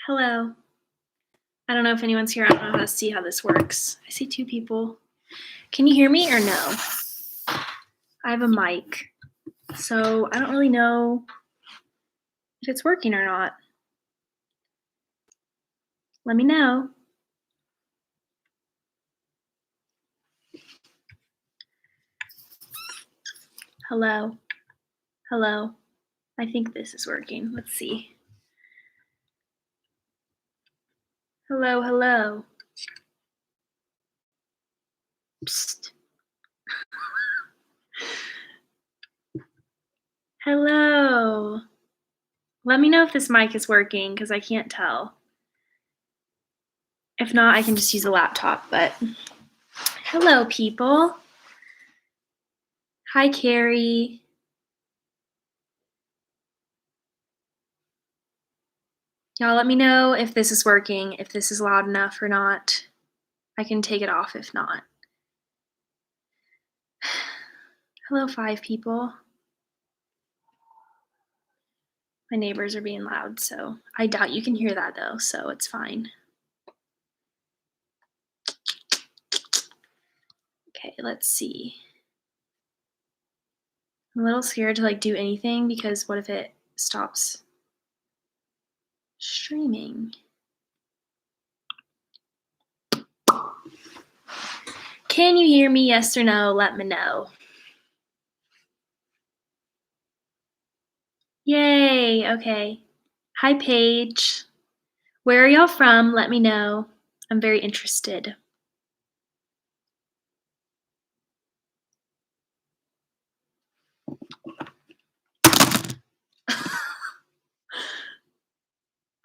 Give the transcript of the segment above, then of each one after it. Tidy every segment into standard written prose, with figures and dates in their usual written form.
Hello. I don't know if anyone's here. I don't know how to see how this works. I see two people. Can you hear me or no? I have a mic, so I don't really know if it's working or not. Let me know. Hello. Hello. I think this is working. Let's see. Hello, hello. Psst. Hello. Let me know if this mic is working because I can't tell. If not, I can just use a laptop, but hello, people. Hi, Carrie. Y'all let me know if this is working, if this is loud enough or not. I can take it off if not. Hello, 5 people. My neighbors are being loud, so I doubt you can hear that though, so it's fine. Okay, let's see. I'm a little scared to do anything because what if it stops streaming? Can you hear me? Yes or no? Let me know. Yay, okay. Hi, Paige. Where are y'all from? Let me know. I'm very interested.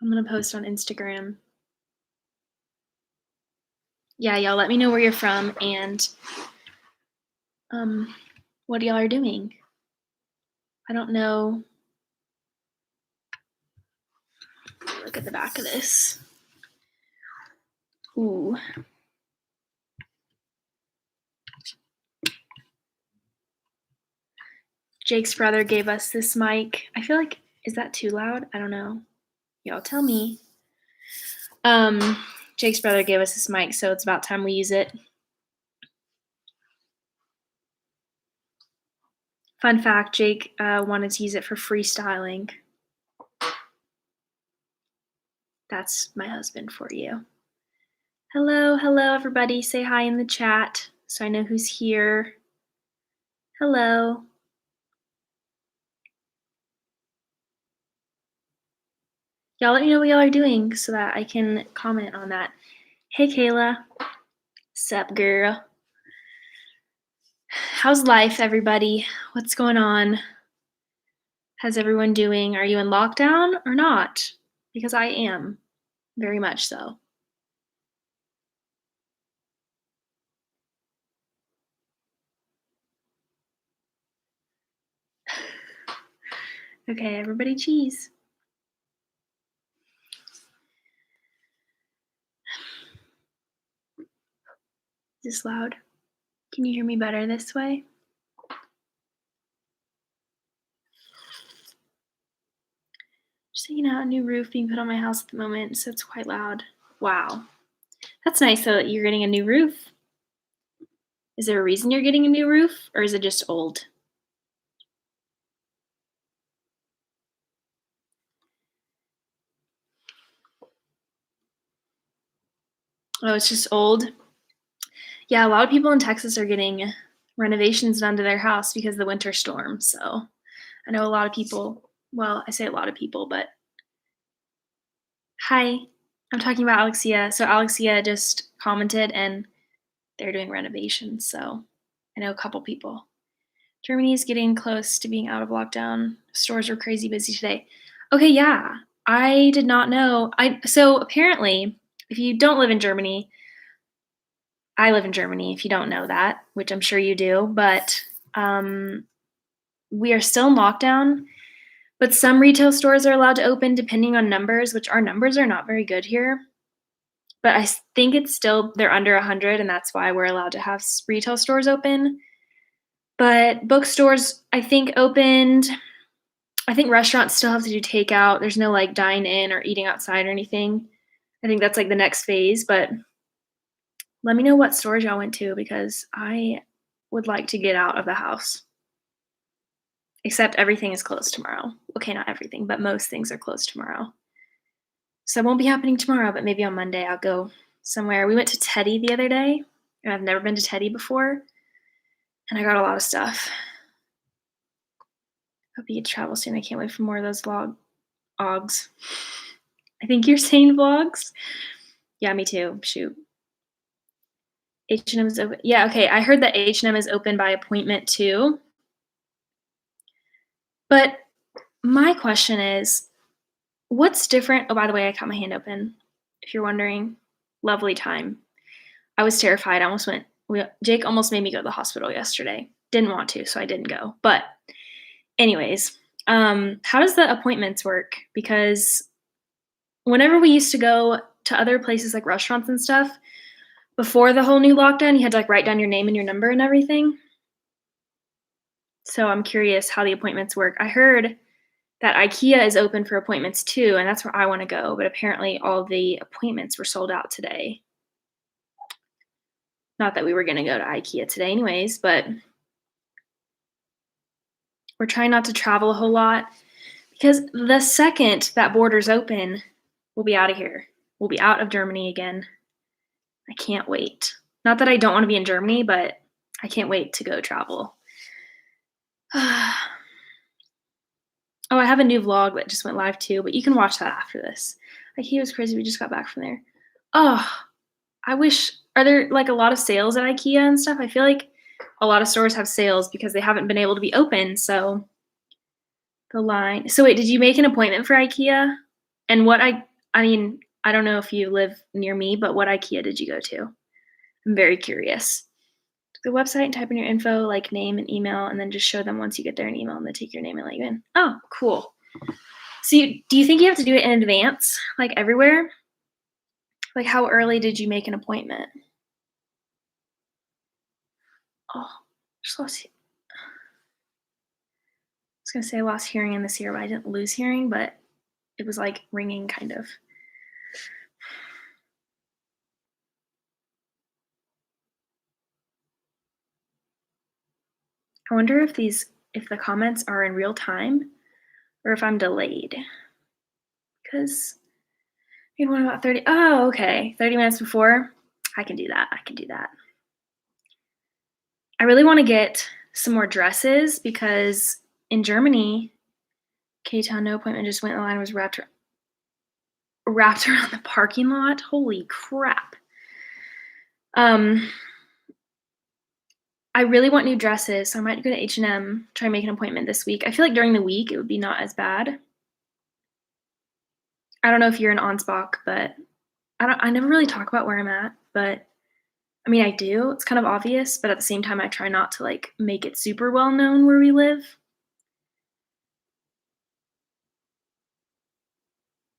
I'm gonna post on Instagram. Yeah, y'all let me know where you're from and what y'all are doing. I don't know. Look at the back of this. Ooh. Jake's brother gave us this mic. I feel like, is that too loud? I don't know. Y'all tell me. Jake's brother gave us this mic, so it's about time we use it. Fun fact, Jake wanted to use it for freestyling. That's my husband for you. Hello, hello, everybody. Say hi in the chat so I know who's here. Hello. Y'all let me know what y'all are doing so that I can comment on that. Hey, Kayla. Sup, girl? How's life, everybody? What's going on? How's everyone doing? Are you in lockdown or not? Because I am, very much so. Okay, everybody cheese. Is this loud? Can you hear me better this way? Just thinking out a new roof being put on my house at the moment, so it's quite loud. Wow. That's nice though that you're getting a new roof. Is there a reason you're getting a new roof, or is it just old? Oh, it's just old? Yeah, a lot of people in Texas are getting renovations done to their house because of the winter storm, so I know a lot of people, well, I say a lot of people, but hi, I'm talking about Alexia. So Alexia just commented and they're doing renovations, so I know a couple people. Germany is getting close to being out of lockdown. Stores were crazy busy today. Okay, yeah, I did not know. So apparently, if you don't live in Germany, I live in Germany, if you don't know that, which I'm sure you do, but we are still in lockdown, but some retail stores are allowed to open depending on numbers, which our numbers are not very good here. But I think it's still, they're under 100, and that's why we're allowed to have retail stores open. But bookstores, I think, opened I think restaurants still have to do takeout. There's no, like, dine in or eating outside or anything. I think that's, like, the next phase, but let me know what stores y'all went to because I would like to get out of the house. Except everything is closed tomorrow. Okay, not everything, but most things are closed tomorrow. So it won't be happening tomorrow, but maybe on Monday I'll go somewhere. We went to Teddy the other day, and I've never been to Teddy before, and I got a lot of stuff. Hope you get to travel soon. I can't wait for more of those ogs. I think you're saying vlogs? Yeah, me too. Shoot. H&M is open. Yeah, okay. I heard that H&M is open by appointment too. But my question is, what's different? Oh, by the way, I got my hand open. If you're wondering, lovely time. I was terrified. I almost went. Jake almost made me go to the hospital yesterday. Didn't want to, so I didn't go. But anyways, how does the appointments work? Because whenever we used to go to other places like restaurants and stuff, before the whole new lockdown, you had to like write down your name and your number and everything. So I'm curious how the appointments work. I heard that IKEA is open for appointments too, and that's where I want to go. But apparently, all the appointments were sold out today. Not that we were going to go to IKEA today, anyways, but we're trying not to travel a whole lot because the second that border's open, we'll be out of here. We'll be out of Germany again. I can't wait. Not that I don't want to be in Germany, but I can't wait to go travel. Oh, I have a new vlog that just went live too, but you can watch that after this. IKEA was crazy. We just got back from there. Oh, I wish. Are there like a lot of sales at IKEA and stuff? I feel like a lot of stores have sales because they haven't been able to be open. So the line. So wait, did you make an appointment for IKEA? And I mean, I don't know if you live near me, but what IKEA did you go to? I'm very curious. The website and type in your info, like name and email, and then just show them once you get there an email and they take your name and let you in. Oh, cool. So do you think you have to do it in advance, like everywhere? Like how early did you make an appointment? Oh, just lost. I was gonna say I lost hearing in this ear, but I didn't lose hearing, but it was like ringing kind of. I wonder if the comments are in real time or if I'm delayed. Because you had one about 30. Oh, okay. 30 minutes before. I can do that. I can do that. I really want to get some more dresses because in Germany, K-Town no appointment just went. The line was wrapped around the parking lot. Holy crap. I really want new dresses, so I might go to H&M, try and make an appointment this week. I feel like during the week it would be not as bad. I don't know if you're in Ansbach, but I never really talk about where I'm at, but I mean, I do. It's kind of obvious, but at the same time, I try not to like make it super well known where we live.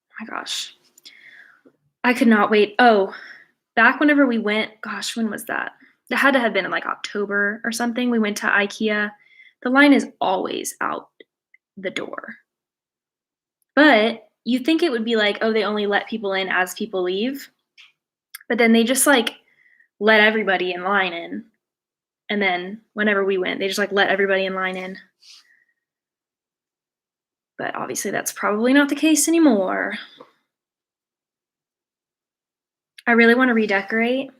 Oh my gosh. I could not wait. Oh, back whenever we went, gosh, when was that? It had to have been in like October or something. We went to IKEA. The line is always out the door. But you think it would be like, oh, they only let people in as people leave. But then they just like let everybody in line in. And then whenever we went, they just like let everybody in line in. But obviously that's probably not the case anymore. I really want to redecorate.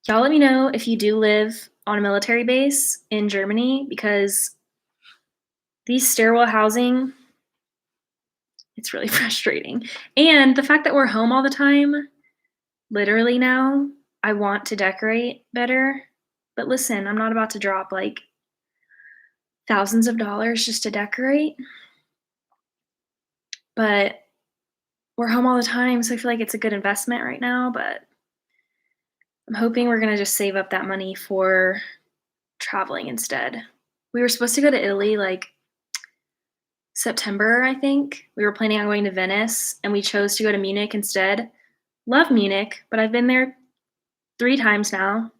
Y'all let me know if you do live on a military base in Germany because these stairwell housing, it's really frustrating. And the fact that we're home all the time, literally now, I want to decorate better. But listen, I'm not about to drop like thousands of dollars just to decorate. But we're home all the time, so I feel like it's a good investment right now, but I'm hoping we're going to just save up that money for traveling instead. We were supposed to go to Italy like September, I think. We were planning on going to Venice, and we chose to go to Munich instead. Love Munich, but I've been there 3 times now.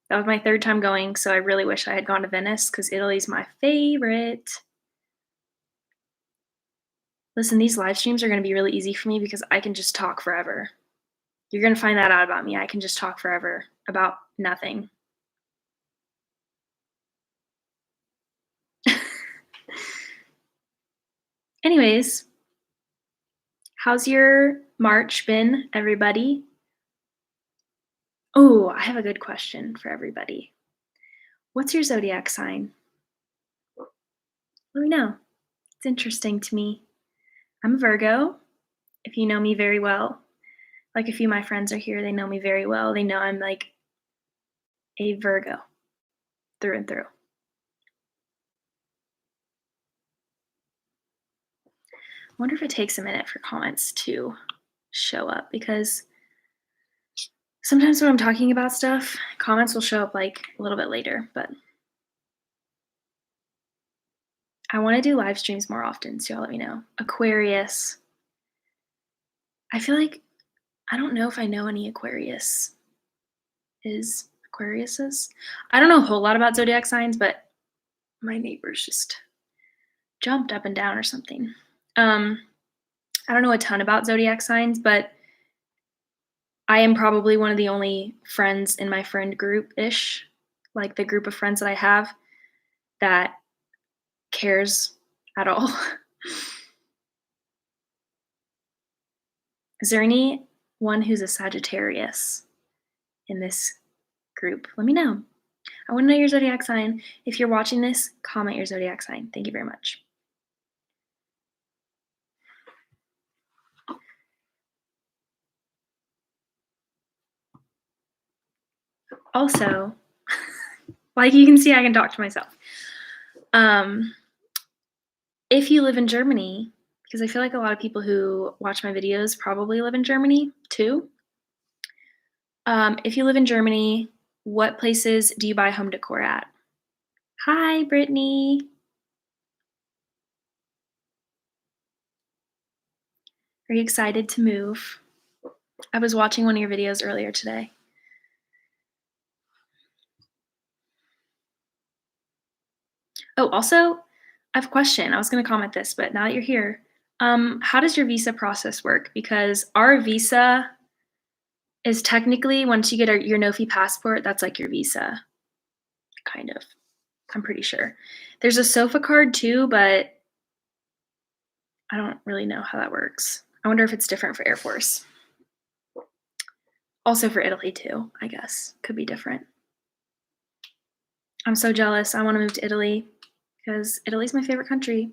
That was my 3rd time going, so I really wish I had gone to Venice because Italy's my favorite. Listen, these live streams are gonna be really easy for me because I can just talk forever. You're gonna find that out about me. I can just talk forever about nothing. Anyways, how's your March been, everybody? Oh, I have a good question for everybody. What's your zodiac sign? Let me know. It's interesting to me. I'm a Virgo, if you know me very well. Like a few of my friends are here, they know me very well. They know I'm like a Virgo through and through. I wonder if it takes a minute for comments to show up because sometimes when I'm talking about stuff, comments will show up like a little bit later, but I want to do live streams more often, so y'all let me know. Aquarius. I feel like I don't know if I know any Aquariuses. I don't know a whole lot about zodiac signs, but my neighbors just jumped up and down or something. I don't know a ton about zodiac signs, but I am probably one of the only friends in my friend group-ish, like the group of friends that I have that cares at all. Is there anyone who's a Sagittarius in this group? Let me know. I want to know your zodiac sign. If you're watching this, comment your zodiac sign. Thank you very much. Also, like you can see, I can talk to myself. If you live in Germany, because I feel like a lot of people who watch my videos probably live in Germany too. If you live in Germany, what places do you buy home decor at? Hi, Brittany. Are you excited to move? I was watching one of your videos earlier today. Oh, also, I have a question. I was going to comment this, but now that you're here, how does your visa process work? Because our visa is technically, once you get your no-fee passport, that's like your visa, kind of. I'm pretty sure. There's a sofa card too, but I don't really know how that works. I wonder if it's different for Air Force. Also for Italy too, I guess. Could be different. I'm so jealous. I want to move to Italy because Italy's my favorite country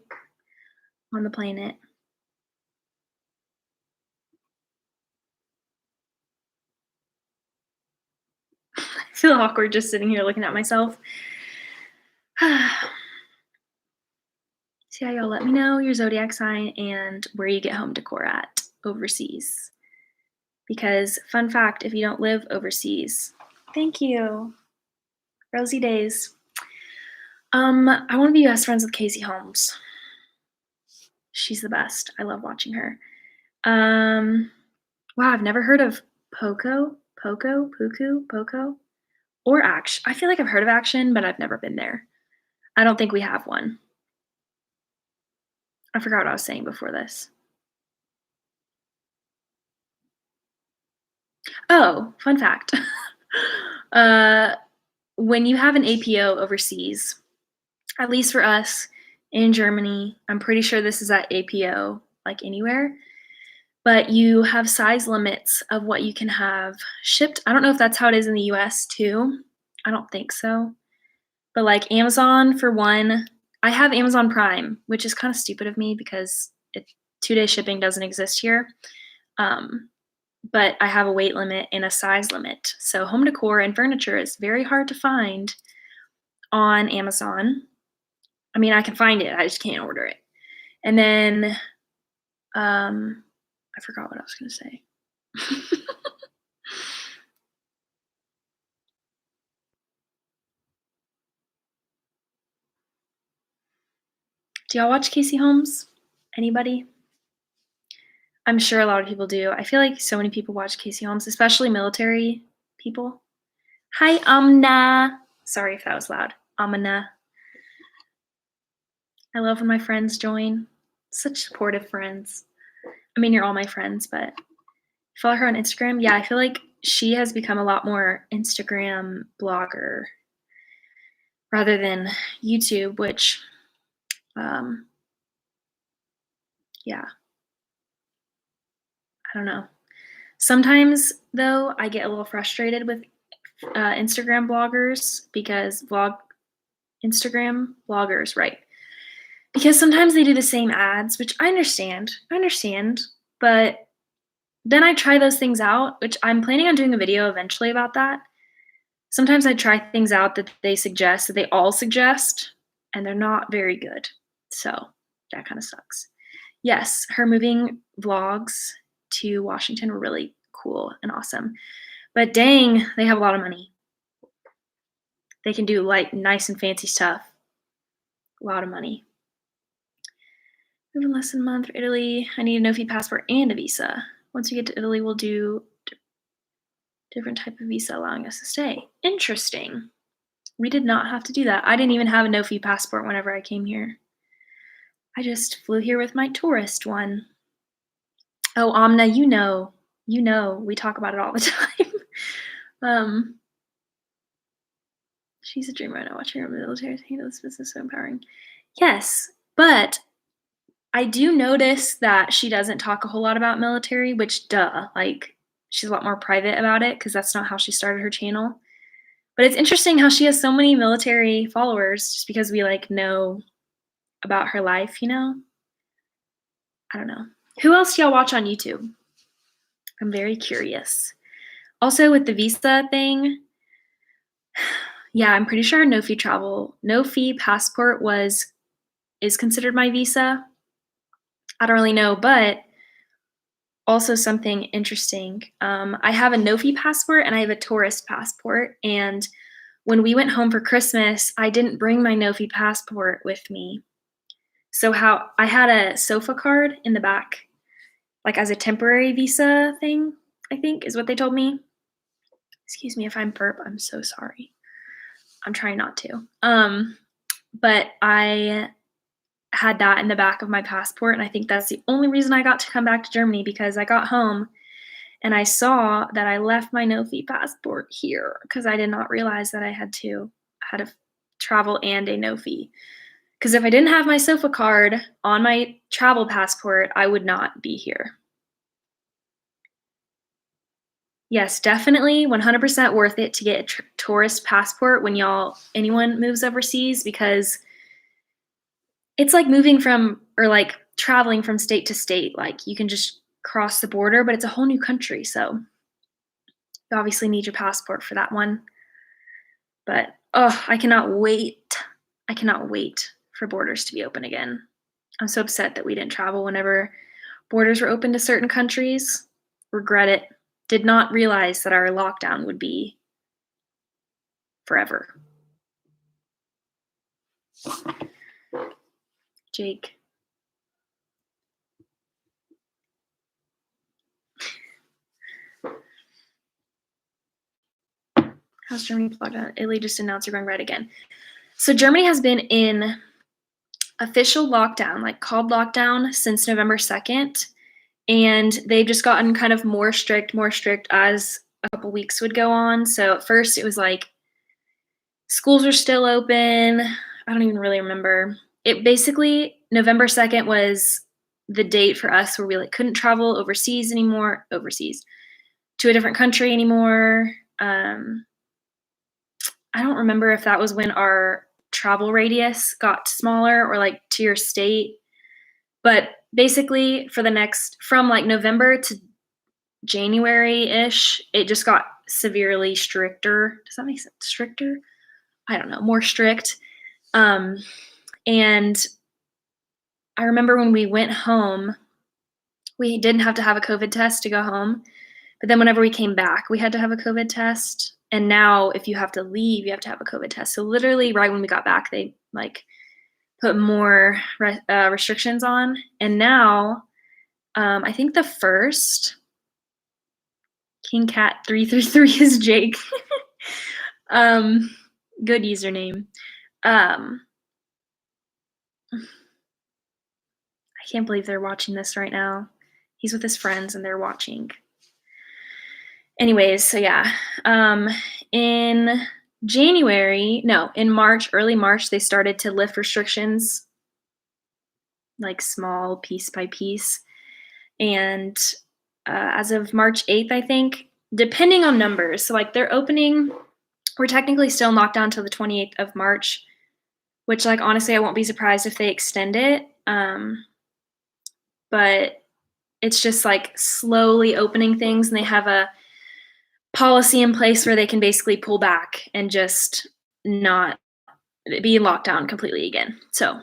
on the planet. I feel awkward just sitting here looking at myself. So yeah, y'all let me know your zodiac sign and where you get home decor at overseas. Because fun fact, if you don't live overseas, thank you. Rosy days. I want to be best friends with Casey Holmes. She's the best. I love watching her. Wow, I've never heard of Puku, or Action. I feel like I've heard of Action, but I've never been there. I don't think we have one. I forgot what I was saying before this. Oh, fun fact. When you have an APO overseas, at least for us in Germany, I'm pretty sure this is at APO, like anywhere, but you have size limits of what you can have shipped. I don't know if that's how it is in the US too. I don't think so. But like Amazon, for one, I have Amazon Prime, which is kind of stupid of me because 2-day shipping doesn't exist here. But I have a weight limit and a size limit. So home decor and furniture is very hard to find on Amazon. I mean, I can find it, I just can't order it. And then I forgot what I was going to say. Do y'all watch Casey Holmes? Anybody? I'm sure a lot of people do. I feel like so many people watch Casey Holmes, especially military people. Hi, Amna. Sorry if that was loud. Amna. I love when my friends join. Such supportive friends. I mean, you're all my friends, but follow her on Instagram. Yeah, I feel like she has become a lot more Instagram blogger rather than YouTube, which, um, yeah, I don't know. Sometimes, though, I get a little frustrated with Instagram bloggers because Instagram bloggers, right? Because sometimes they do the same ads, which I understand, but then I try those things out, which I'm planning on doing a video eventually about that. Sometimes I try things out that they all suggest, and they're not very good. So that kind of sucks. Yes, her moving vlogs to Washington were really cool and awesome. But dang, they have a lot of money. They can do like nice and fancy stuff. A lot of money. Move in less than a month for Italy. I need a no-fee passport and a visa. Once we get to Italy, we'll do different type of visa allowing us to stay. Interesting. We did not have to do that. I didn't even have a no-fee passport whenever I came here. I just flew here with my tourist one. Oh, Amna, we talk about it all the time. um, she's a dreamer. I know watching her military handle this business so empowering. Yes, but I do notice that she doesn't talk a whole lot about military, which duh, like she's a lot more private about it because that's not how she started her channel. But it's interesting how she has so many military followers just because we like know about her life, you know? I don't know. Who else do y'all watch on YouTube? I'm very curious. Also with the visa thing, yeah, I'm pretty sure no fee passport is considered my visa. I don't really know, but also something interesting. I have a no fee passport and I have a tourist passport. And when we went home for Christmas, I didn't bring my no fee passport with me. So how I had a sofa card in the back, like as a temporary visa thing, I think is what they told me. Excuse me if I'm burp. I'm so sorry. I'm trying not to. But I had that in the back of my passport, and I think that's the only reason I got to come back to Germany because I got home and I saw that I left my no-fee passport here because I did not realize that I had to travel and a no-fee. Because if I didn't have my SOFA card on my travel passport, I would not be here. Yes, definitely 100% worth it to get a tourist passport when anyone moves overseas because it's like moving from or like traveling from state to state. Like you can just cross the border, but it's a whole new country. So you obviously need your passport for that one. But I cannot wait. I cannot wait for borders to be open again. I'm so upset that we didn't travel whenever borders were open to certain countries. Regret it. Did not realize that our lockdown would be forever. Jake. How's Germany locked down? Italy just announced they're going red again. So Germany has been in official lockdown, like called lockdown, since November 2nd. And they've just gotten kind of more strict as a couple weeks would go on. So at first it was like schools were still open. I don't even really remember. It basically, November 2nd was the date for us where we like couldn't travel overseas to a different country anymore. I don't remember if that was when our travel radius got smaller or like to your state. But basically from like November to January-ish, it just got severely stricter. Does that make sense? Stricter? I don't know, more strict. And I remember when we went home, we didn't have to have a COVID test to go home. But then whenever we came back, we had to have a COVID test. And now if you have to leave, you have to have a COVID test. So literally right when we got back, they like put more restrictions on. And now I think the first King Cat 333 is Jake. Good username. I I can't believe they're watching this right now. He's with his friends and they're watching. Anyways, so yeah. In in March, early March, they started to lift restrictions, like small piece by piece. And as of March 8th, I think, depending on numbers. So, like, we're technically still in lockdown till the 28th of March, which, like, honestly, I won't be surprised if they extend it. But it's just like slowly opening things, and they have a policy in place where they can basically pull back and just not be in lockdown completely again. So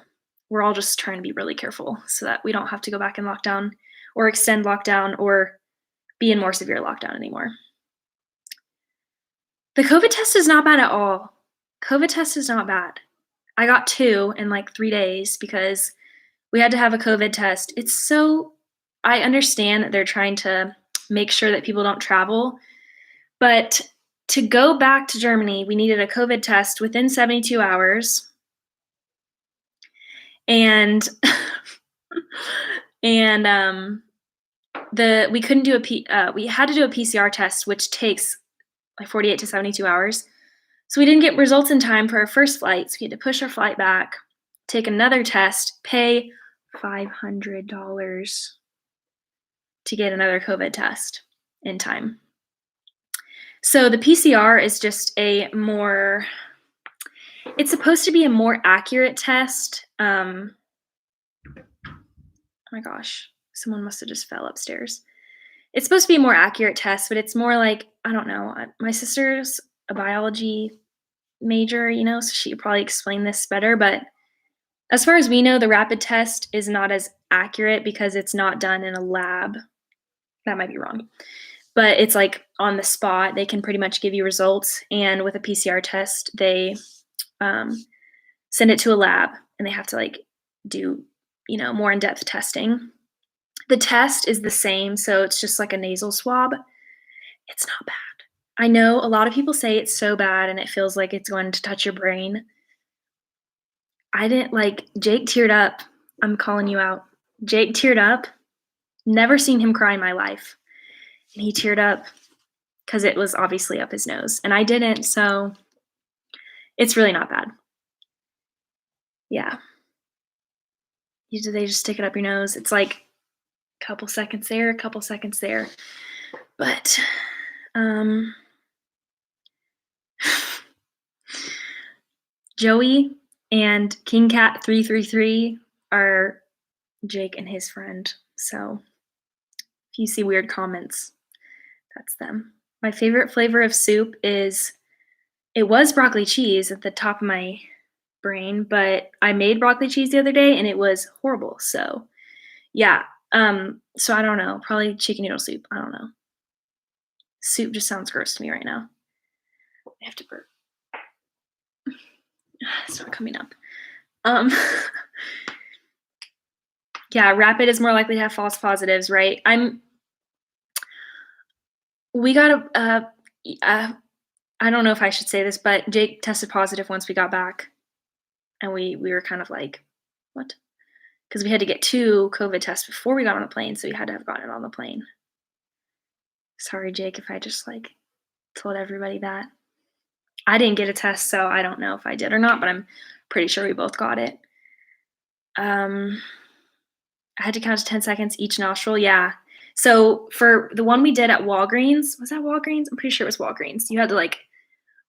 we're all just trying to be really careful so that we don't have to go back in lockdown or extend lockdown or be in more severe lockdown anymore. The COVID test is not bad at all. COVID test is not bad. I got 2 in like 3 days because we had to have a COVID test. I understand that they're trying to make sure that people don't travel, but to go back to Germany, we needed a COVID test within 72 hours. And and we couldn't do we had to do a PCR test, which takes like 48 to 72 hours. So we didn't get results in time for our first flight. So we had to push our flight back, take another test, pay $500 to get another COVID test in time. So the PCR is just it's supposed to be a more accurate test. Oh my gosh, someone must have just fell upstairs. It's supposed to be a more accurate test, but it's more like, I don't know. My sister's a biology major, so she could probably explain this better. But as far as we know, the rapid test is not as accurate because it's not done in a lab. That might be wrong. But it's like on the spot. They can pretty much give you results. And with a PCR test, they send it to a lab and they have to like do, more in-depth testing. The test is the same, so it's just like a nasal swab. It's not bad. I know a lot of people say it's so bad and it feels like it's going to touch your brain. Jake teared up. I'm calling you out. Jake teared up. Never seen him cry in my life. And he teared up because it was obviously up his nose. And I didn't, so it's really not bad. Yeah. They just stick it up your nose. It's like a couple seconds there, a couple seconds there. But Joey and King Cat 333 are Jake and his friend. So if you see weird comments, that's them. My favorite flavor of soup it was broccoli cheese at the top of my brain, but I made broccoli cheese the other day and it was horrible. So yeah. So I don't know, probably chicken noodle soup. I don't know. Soup just sounds gross to me right now. I have to burp. It's not coming up. Yeah, rapid is more likely to have false positives, right? We got I don't know if I should say this, but Jake tested positive once we got back. And we were kind of like, what? Because we had to get 2 COVID tests before we got on the plane, so we had to have gotten it on the plane. Sorry, Jake, if I just told everybody that. I didn't get a test, so I don't know if I did or not, but I'm pretty sure we both got it. I had to count to 10 seconds each nostril. Yeah. So for the one we did at Walgreens, was that Walgreens? I'm pretty sure it was Walgreens. You had to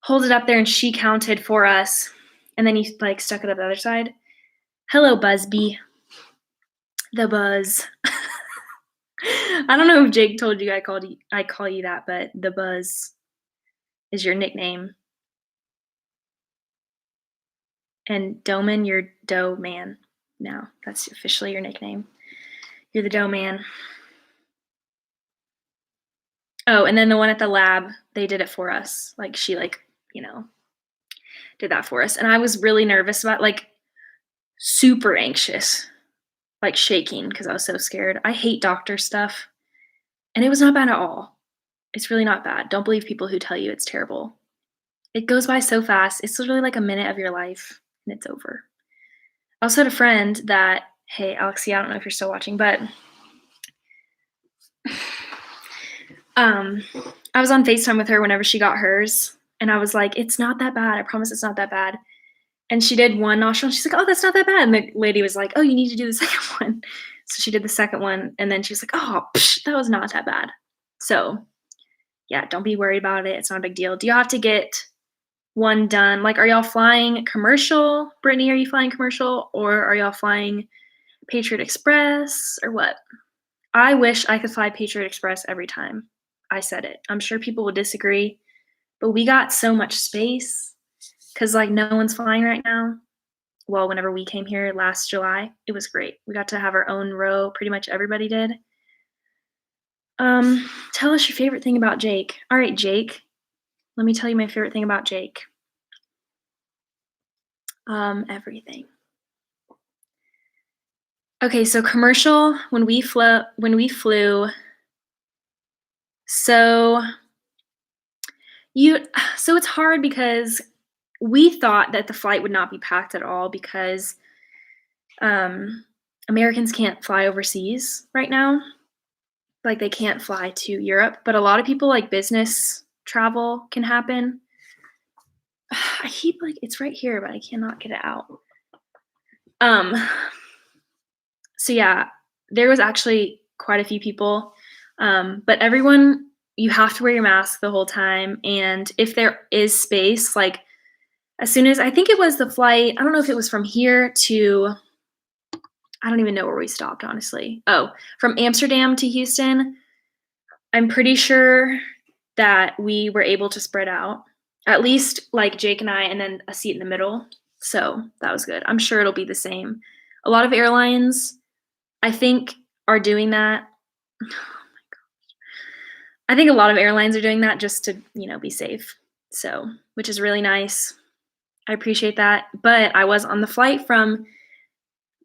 hold it up there and she counted for us. And then you stuck it up the other side. Hello, Buzzbee. The Buzz. I don't know if Jake told you I call you that, but the Buzz is your nickname. And Doman, you're Dough Man. Now that's officially your nickname. You're the Dough Man. Oh, and then the one at the lab, they did it for us. She did that for us. And I was really nervous about super anxious, shaking because I was so scared. I hate doctor stuff. And it was not bad at all. It's really not bad. Don't believe people who tell you it's terrible. It goes by so fast. It's literally like a minute of your life and it's over. I also had a friend that Hey, Alexia, I don't know if you're still watching, but um, I was on FaceTime with her whenever she got hers, and I was like, "It's not that bad. I promise it's not that bad." And she did one nostril, and she's like, "Oh, that's not that bad." And the lady was like, "Oh, you need to do the second one." So she did the second one, and then she was like, "Oh, that was not that bad." So yeah, don't be worried about it. It's not a big deal. Do you have to get one done? Like, are y'all flying commercial? Brittany, are you flying commercial, or are y'all flying Patriot Express, or what? I wish I could fly Patriot Express every time. I said it. I'm sure people would disagree, but we got so much space because like no one's flying right now. Well, whenever we came here last July, it was great. We got to have our own row. Pretty much everybody did. Tell us your favorite thing about Jake. All right, Jake. Let me tell you my favorite thing about Jake. Everything. Okay, so commercial when we flew. So so it's hard because we thought that the flight would not be packed at all because Americans can't fly overseas right now. Like they can't fly to Europe, but a lot of people like business travel can happen. I keep like it's right here, but I cannot get it out. Um, so yeah, there was actually quite a few people, but everyone you have to wear your mask the whole time, and if there is space, like as soon as I think it was the flight, I don't know if it was from here to I don't even know where we stopped, honestly. Oh, from Amsterdam to Houston, I'm pretty sure that we were able to spread out, at least like Jake and I, and then a seat in the middle. So that was good. I'm sure it'll be the same. A lot of airlines, I think, are doing that. I think a lot of airlines are doing that just to, be safe. So, which is really nice. I appreciate that. But I was on the flight from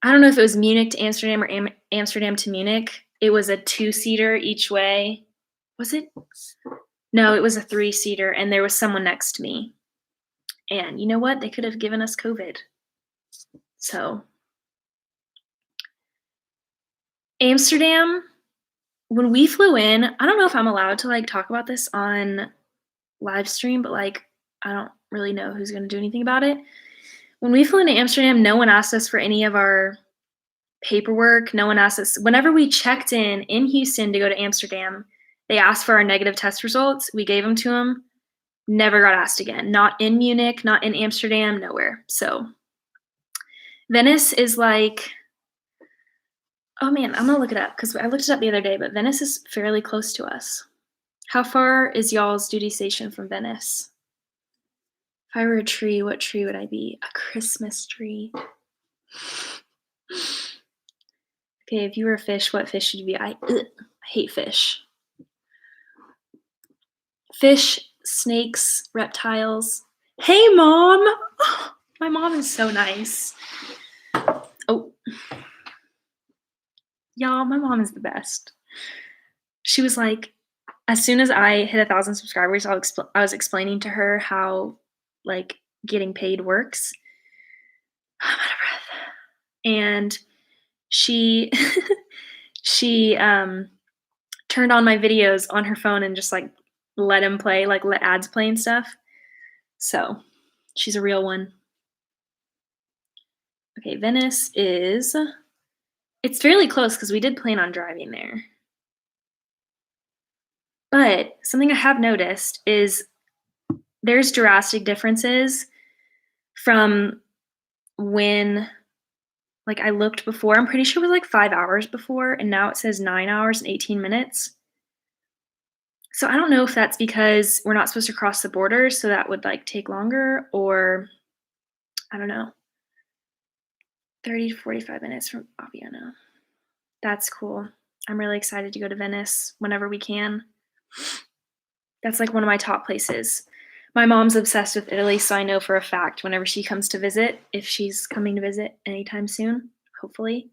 I don't know if it was Munich to Amsterdam or Amsterdam to Munich. It was a 2-seater each way. Was it? No, it was a 3-seater, and there was someone next to me. And you know what? They could have given us COVID. So, Amsterdam, when we flew in, I don't know if I'm allowed to like talk about this on live stream, but like I don't really know who's going to do anything about it. When we flew into Amsterdam, no one asked us for any of our paperwork. No one asked us. Whenever we checked in Houston to go to Amsterdam, they asked for our negative test results. We gave them to them. Never got asked again. Not in Munich, not in Amsterdam, nowhere. So Venice is like, oh man, I'm gonna look it up because I looked it up the other day, but Venice is fairly close to us. How far is y'all's duty station from Venice? If I were a tree, what tree would I be? A Christmas tree. Okay, if you were a fish, what fish should you be? I hate fish. Fish, snakes, reptiles. Hey, Mom! Oh, my mom is so nice. Oh. Y'all, my mom is the best. She was like, as soon as I hit 1,000 subscribers, I was explaining to her how, like, getting paid works. I'm out of breath. And she she turned on my videos on her phone and just like let them play, like let ads play and stuff. So she's a real one. Okay, Venice is it's fairly close because we did plan on driving there. But something I have noticed is there's drastic differences from when like I looked before. I'm pretty sure it was like 5 hours before, and now it says 9 hours and 18 minutes. So I don't know if that's because we're not supposed to cross the border, so that would like take longer, or I don't know. 30 to 45 minutes from Aviano. That's cool. I'm really excited to go to Venice whenever we can. That's like one of my top places. My mom's obsessed with Italy, so I know for a fact whenever she comes to visit, if she's coming to visit anytime soon, hopefully.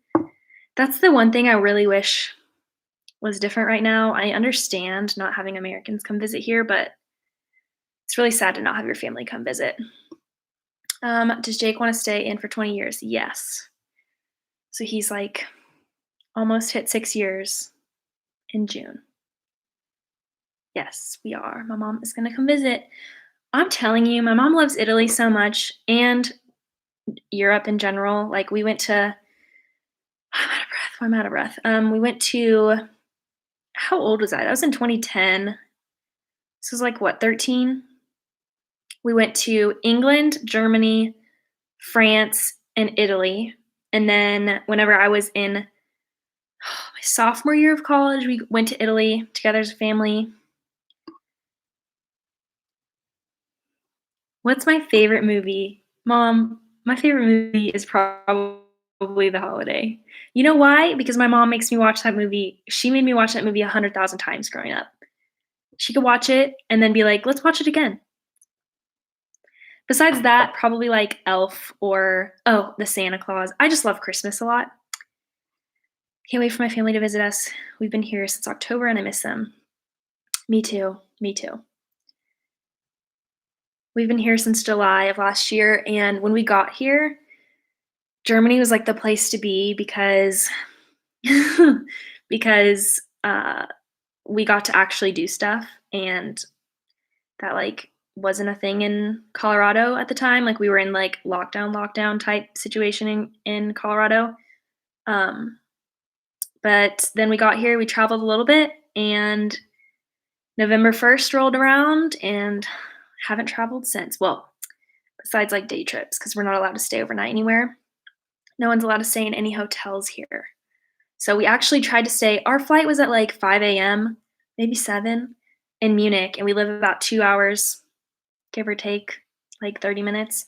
That's the one thing I really wish was different right now. I understand not having Americans come visit here, but it's really sad to not have your family come visit. Does Jake want to stay in for 20 years? Yes. So he's like almost hit 6 years in June. Yes, we are. My mom is going to come visit. I'm telling you, my mom loves Italy so much and Europe in general. Like we went to, I'm out of breath. I'm out of breath. We went to, how old was I? That was in 2010. This was like what, 13? We went to England, Germany, France, and Italy. And then whenever I was in my sophomore year of college, we went to Italy together as a family. What's my favorite movie? Mom, my favorite movie is probably The Holiday. You know why? Because my mom makes me watch that movie. She made me watch that movie 100,000 times growing up. She could watch it and then be like, "Let's watch it again." Besides that, probably like Elf or, oh, The Santa Claus. I just love Christmas a lot. Can't wait for my family to visit us. We've been here since October and I miss them. Me too. Me too. We've been here since July of last year, and when we got here, Germany was like the place to be because because we got to actually do stuff, and that like wasn't a thing in Colorado at the time. Like we were in like lockdown type situation in Colorado. Um, but then we got here, we traveled a little bit, and November 1st rolled around and haven't traveled since. Well, besides like day trips, because we're not allowed to stay overnight anywhere. No one's allowed to stay in any hotels here. So we actually tried to stay, our flight was at like 5 a.m., maybe 7 in Munich, and we live about 2 hours, give or take like 30 minutes.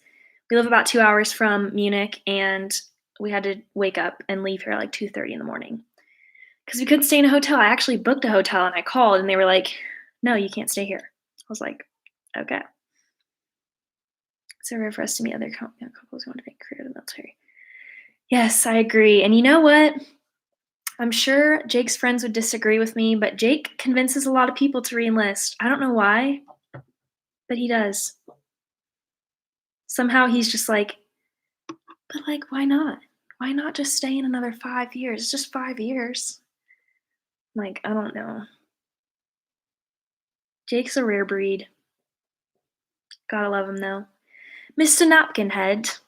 We live about 2 hours from Munich, and we had to wake up and leave here at like 2:30 in the morning because we couldn't stay in a hotel. I actually booked a hotel and I called and they were like, "No, you can't stay here." I was like, "Okay." It's rare for us to meet other couples who want to make a career in the military. Yes, I agree. And you know what? I'm sure Jake's friends would disagree with me, but Jake convinces a lot of people to reenlist. I don't know why, but he does. Somehow he's just like, but like, why not? Why not just stay in another 5 years? It's just 5 years. Like, I don't know. Jake's a rare breed. Gotta love him though. Mr. Napkinhead.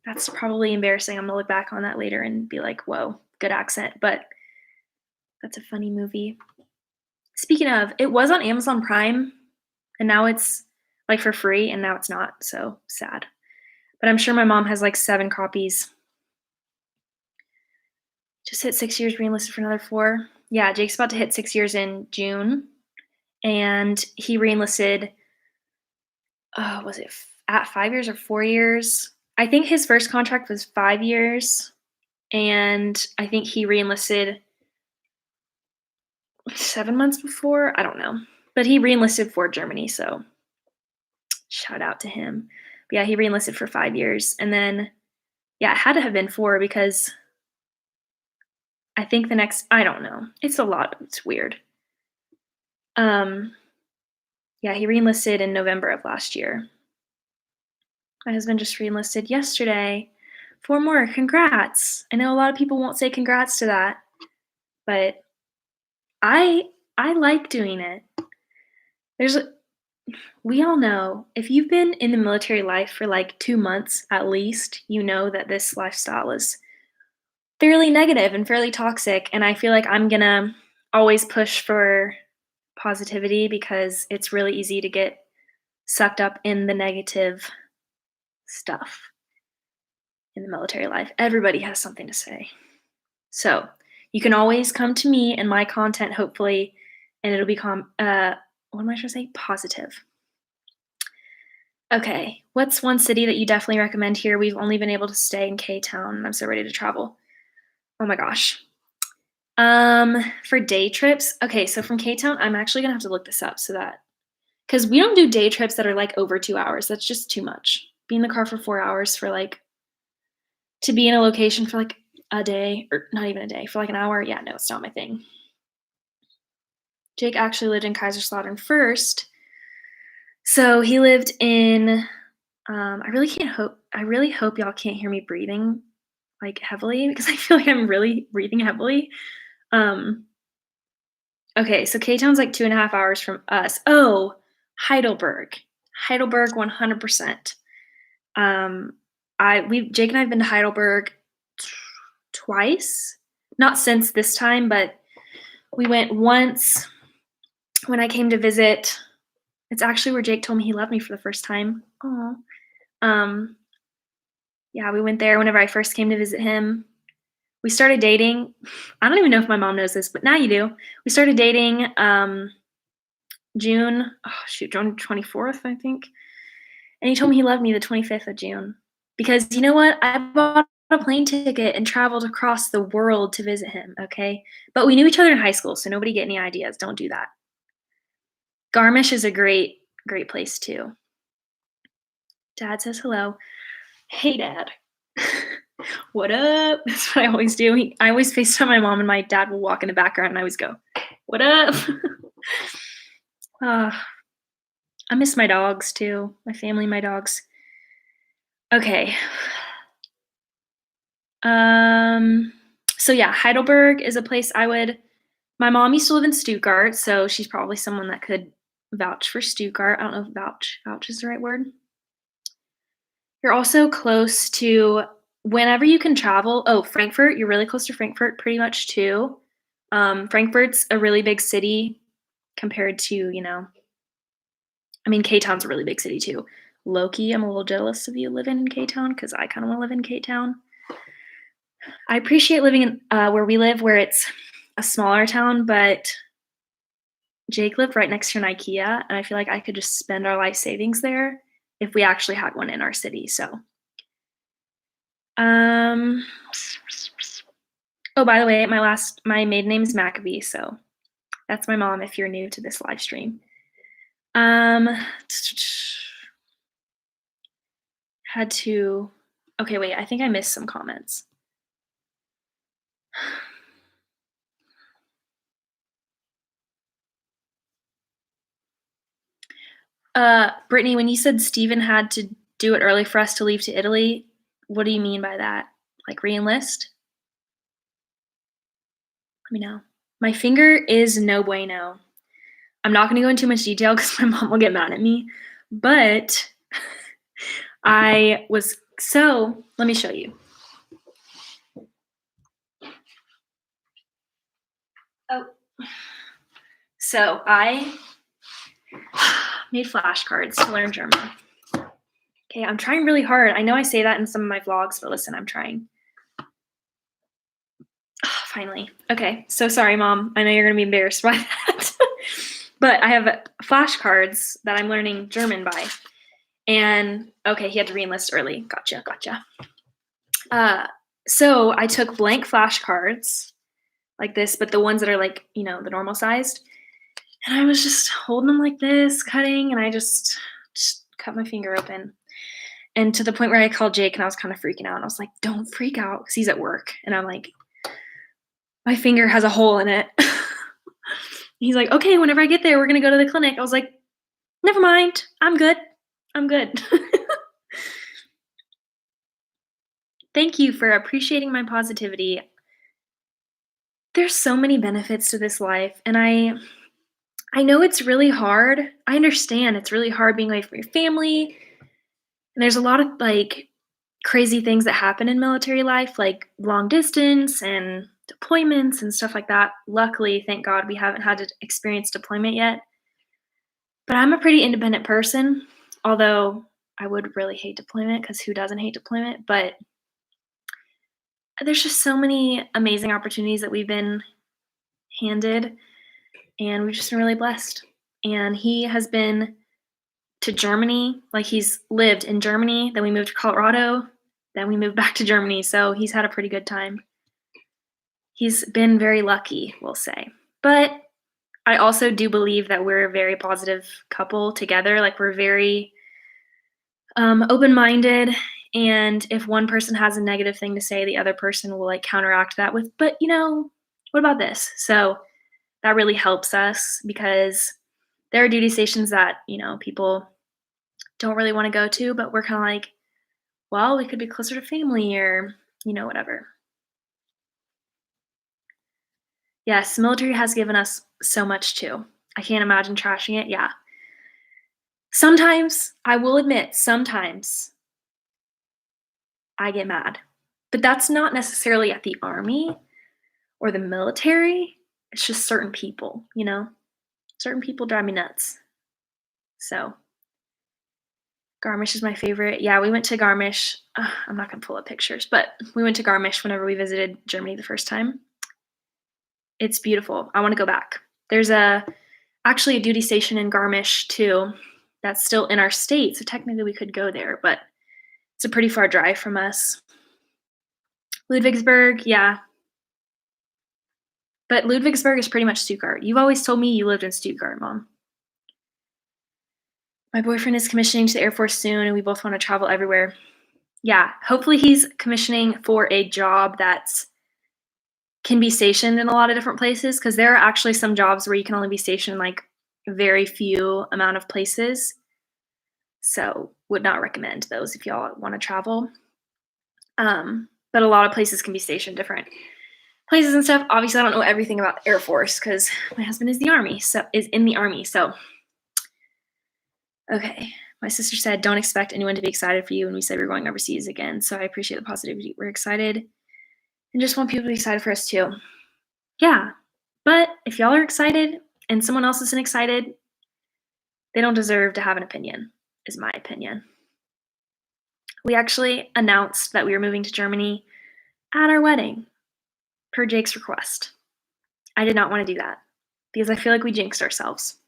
That's probably embarrassing. I'm gonna look back on that later and be like, whoa, good accent. But that's a funny movie. Speaking of, it was on Amazon Prime, and now it's like for free, and now it's not. So sad. But I'm sure my mom has like 7 copies. Just hit 6 years, reenlisted for another 4. Yeah, Jake's about to hit 6 years in June, and he reenlisted. Was it at 5 years or 4 years? I think his first contract was 5 years, and I think he reenlisted 7 months before. I don't know, but he reenlisted for Germany, so shout out to him. But yeah, he reenlisted for 5 years, and then yeah, it had to have been 4 because I think the next. I don't know. It's a lot. It's weird. Um, yeah, he reenlisted in November of last year. My husband just reenlisted yesterday. 4 more. Congrats. I know a lot of people won't say congrats to that, but I I like doing it. There's a we all know if you've been in the military life for like 2 months at least, you know that this lifestyle is fairly negative and fairly toxic, and I feel like I'm gonna always push for positivity because it's really easy to get sucked up in the negative stuff in the military life. Everybody has something to say. So, you can always come to me and my content, hopefully, and it'll become, what am I trying to say? Positive. Okay, what's one city that you definitely recommend here? We've only been able to stay in K-Town, and I'm so ready to travel. Oh my gosh. For day trips, okay, so from K-Town, I'm actually gonna have to look this up so that because we don't do day trips that are like over 2 hours. That's just too much. Be in the car for 4 hours for like to be in a location for like a day, or not even a day, for like an hour. Yeah, no, it's not my thing. Jake actually lived in Kaiserslautern first. So he lived in I really hope y'all can't hear me breathing. like, heavily because I feel like I'm really breathing heavily. Um, okay, so K-Town's, like, 2.5 hours from us. Oh, Heidelberg. Heidelberg 100%. Um, Jake and I have been to Heidelberg twice. Not since this time, but we went once when I came to visit. It's actually where Jake told me he loved me for the first time. Aw. Um, yeah, we went there whenever I first came to visit him. We started dating. I don't even know if my mom knows this, but now you do. We started dating June, oh shoot, June 24th, I think. And he told me he loved me the 25th of June. Because you know what? I bought a plane ticket and traveled across the world to visit him, okay? But we knew each other in high school, so nobody get any ideas. Don't do that. Garmisch is a great, great place too. Dad says hello. Hey, Dad. What up? That's what I always do. I always FaceTime my mom, and my dad will walk in the background, and I always go, what up? uh, I miss my dogs too, my family, my dogs. Okay. Um, so yeah, Heidelberg is a place I would. My mom used to live in Stuttgart, so she's probably someone that could vouch for Stuttgart. I don't know if vouch is the right word. You're also close to whenever you can travel. Oh, Frankfurt, you're really close to Frankfurt pretty much too. Frankfurt's a really big city compared to, I mean, K-Town's a really big city too. Loki, I'm a little jealous of you living in K-Town because I kind of want to live in K-Town. I appreciate living in where we live, where it's a smaller town, but Jake lived right next to an IKEA, and I feel like I could just spend our life savings there if we actually had one in our city. So, um, oh, by the way, my maiden name is Maccabee, so that's my mom. If you're new to this live stream, um, had to. Okay, wait. I think I missed some comments. Brittany, when you said Steven had to do it early for us to leave to Italy, what do you mean by that? Like re-enlist? Let me know. My finger is no bueno. I'm not going to go into much detail because my mom will get mad at me. But let me show you. Oh, so I made flashcards to learn German. Okay, I'm trying really hard. I know I say that in some of my vlogs, but listen, I'm trying. Oh, finally. Okay, so sorry, Mom. I know you're going to be embarrassed by that. But I have flashcards that I'm learning German by. And okay, he had to re-enlist early. Gotcha. So I took blank flashcards like this, but the ones that are like, the normal sized. And I was just holding them like this, cutting, and I just cut my finger open. And to the point where I called Jake and I was kind of freaking out. And I was like, don't freak out because he's at work. And I'm like, my finger has a hole in it. He's like, okay, whenever I get there, we're going to go to the clinic. I was like, never mind. I'm good. Thank you for appreciating my positivity. There's so many benefits to this life. And I know it's really hard. I understand it's really hard being away from your family. And there's a lot of like crazy things that happen in military life, like long distance and deployments and stuff like that. Luckily, thank God, we haven't had to experience deployment yet. But I'm a pretty independent person, although I would really hate deployment because who doesn't hate deployment? But there's just so many amazing opportunities that we've been handed, and we've just been really blessed. And he has been to Germany, like he's lived in Germany, then we moved to Colorado, then we moved back to Germany, so he's had a pretty good time. He's been very lucky, we'll say. But I also do believe that we're a very positive couple together. Like we're very open-minded, and if one person has a negative thing to say, the other person will like counteract that with, but what about this? So that really helps us because there are duty stations that, people don't really want to go to, but we're kind of like, well, we could be closer to family, or whatever. Yes, military has given us so much too. I can't imagine trashing it. Yeah. Sometimes, I will admit, sometimes I get mad, but that's not necessarily at the army or the military. It's just certain people. Certain people drive me nuts. So, Garmisch is my favorite. Yeah, we went to Garmisch. I'm not gonna pull up pictures, but we went to Garmisch whenever we visited Germany the first time. It's beautiful. I wanna go back. There's actually a duty station in Garmisch too that's still in our state, so technically we could go there, but it's a pretty far drive from us. Ludwigsburg, yeah, but Ludwigsburg is pretty much Stuttgart. You've always told me you lived in Stuttgart, Mom. My boyfriend is commissioning to the Air Force soon, and we both wanna travel everywhere. Yeah, hopefully he's commissioning for a job that's can be stationed in a lot of different places, because there are actually some jobs where you can only be stationed, like, very few amount of places. So, would not recommend those if y'all wanna travel. But a lot of places can be stationed different places and stuff. Obviously, I don't know everything about the Air Force because my husband is in the army. So, okay. My sister said, "Don't expect anyone to be excited for you when we say we're going overseas again." So I appreciate the positivity. We're excited, and just want people to be excited for us too. Yeah, but if y'all are excited and someone else isn't excited, they don't deserve to have an opinion. Is my opinion. We actually announced that we were moving to Germany at our wedding, per Jake's request. I did not want to do that because I feel like we jinxed ourselves.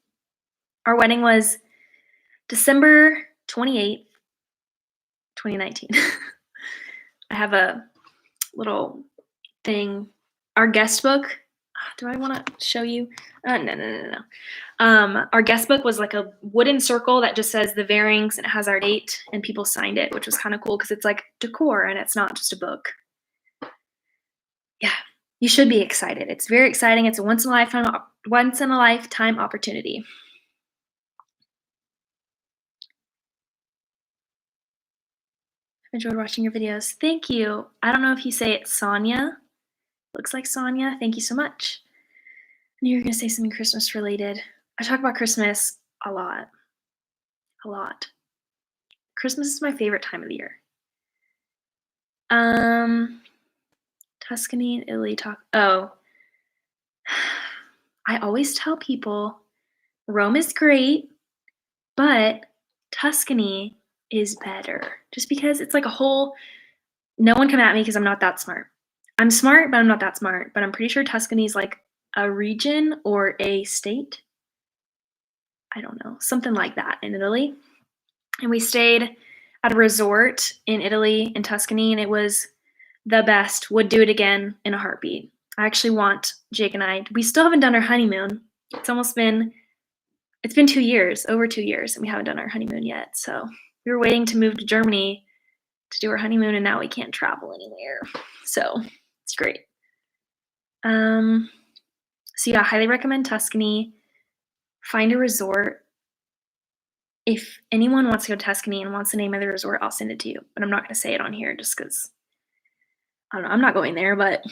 Our wedding was December 28th, 2019. I have a little thing. Our guest book. Do I want to show you? No. Our guest book was like a wooden circle that just says the Varings and it has our date, and people signed it, which was kind of cool because it's like decor and it's not just a book. Yeah, you should be excited. It's very exciting. It's a once in a lifetime opportunity. Enjoyed watching your videos. Thank you. I don't know if you say it Sonia. Looks like Sonia. Thank you so much. I knew you were going to say something Christmas related. I talk about Christmas a lot. A lot. Christmas is my favorite time of the year. Tuscany and Italy talk. Oh. I always tell people Rome is great, but Tuscany is better. Just because it's like a whole. No one come at me because I'm not that smart. I'm smart, but I'm not that smart. But I'm pretty sure Tuscany is like a region or a state. I don't know, something like that in Italy. And we stayed at a resort in Italy, in Tuscany, and it was the best. Would do it again in a heartbeat. I actually want Jake and I. We still haven't done our honeymoon. It's been 2 years, over 2 years, and we haven't done our honeymoon yet. So we were waiting to move to Germany to do our honeymoon, and now we can't travel anywhere. So it's great. So yeah, highly recommend Tuscany. Find a resort. If anyone wants to go to Tuscany and wants the name of the resort, I'll send it to you. But I'm not going to say it on here just because, I don't know, I'm not going there, but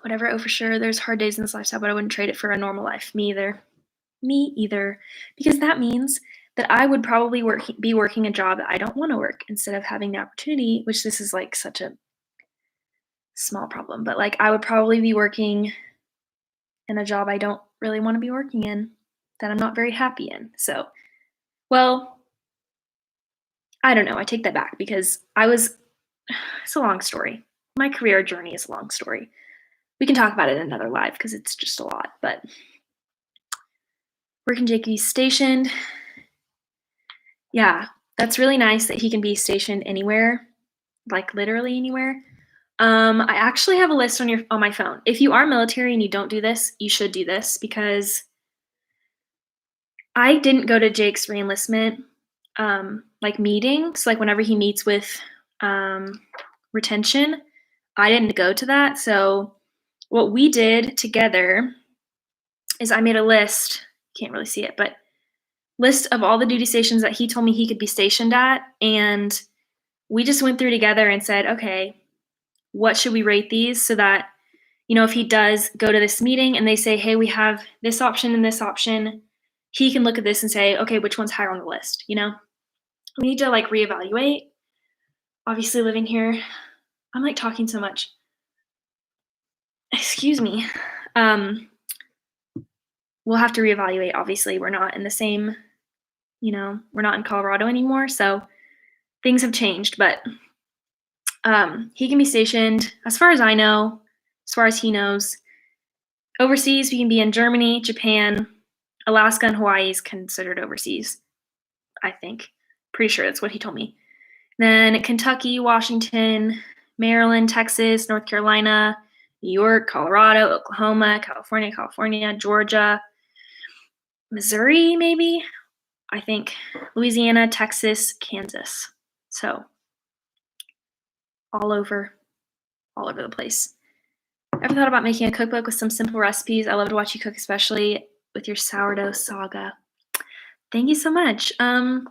whatever. Oh, for sure, there's hard days in this lifestyle, but I wouldn't trade it for a normal life. Me either. Me either. Because that means that I would probably be working a job that I don't want to work instead of having the opportunity, which this is like such a small problem, but like I would probably be working in a job I don't really want to be working in, that I'm not very happy in. So, well, I don't know. I take that back because it's a long story. My career journey is a long story. We can talk about it in another live because it's just a lot, but where can Jake be stationed? Yeah, that's really nice that he can be stationed anywhere, like literally anywhere. I actually have a list on my phone. If you are military and you don't do this, you should do this because I didn't go to Jake's reenlistment like meeting. So like whenever he meets with retention, I didn't go to that. So what we did together is I made a list. Can't really see it, but list of all the duty stations that he told me he could be stationed at, and we just went through together and said, okay, what should we rate these so that, you know, if he does go to this meeting and they say, hey, we have this option and this option, he can look at this and say, okay, which one's higher on the list, you know? We need to like reevaluate. Obviously, living here, I'm like talking so much. Excuse me. Um, we'll have to reevaluate. Obviously, we're not in the same, you know, we're not in Colorado anymore. So things have changed, but he can be stationed, as far as I know, as far as he knows, overseas. We can be in Germany, Japan, Alaska, and Hawaii is considered overseas, I think. Pretty sure that's what he told me. Then Kentucky, Washington, Maryland, Texas, North Carolina, New York, Colorado, Oklahoma, California, Georgia, Missouri, maybe, I think, Louisiana, Texas, Kansas. So all over the place. Ever thought about making a cookbook with some simple recipes? I love to watch you cook, especially with your sourdough saga. Thank you so much. I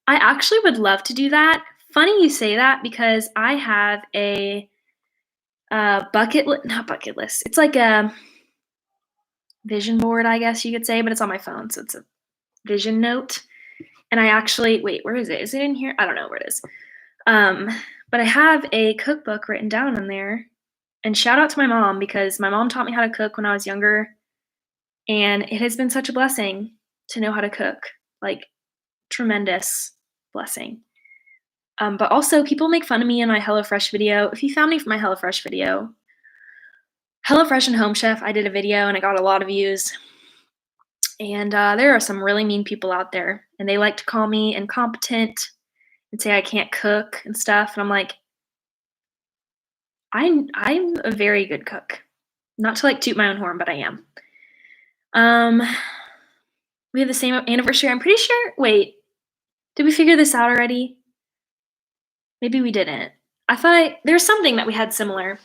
actually would love to do that. Funny you say that because I have a not bucket list. It's like a vision board, I guess you could say, but it's on my phone, so it's a vision note. And I actually wait, where is it? Is it in here? I don't know where it is. But I have a cookbook written down in there. And shout out to my mom because my mom taught me how to cook when I was younger, and it has been such a blessing to know how to cook. Like tremendous blessing. But also people make fun of me in my HelloFresh video. If you found me from my HelloFresh video, HelloFresh and Home Chef, I did a video and it got a lot of views. And there are some really mean people out there, and they like to call me incompetent and say I can't cook and stuff. And I'm like, I'm a very good cook. Not to like toot my own horn, but I am. We have the same anniversary. I'm pretty sure. Wait, did we figure this out already? Maybe we didn't. I thought there's something that we had similar,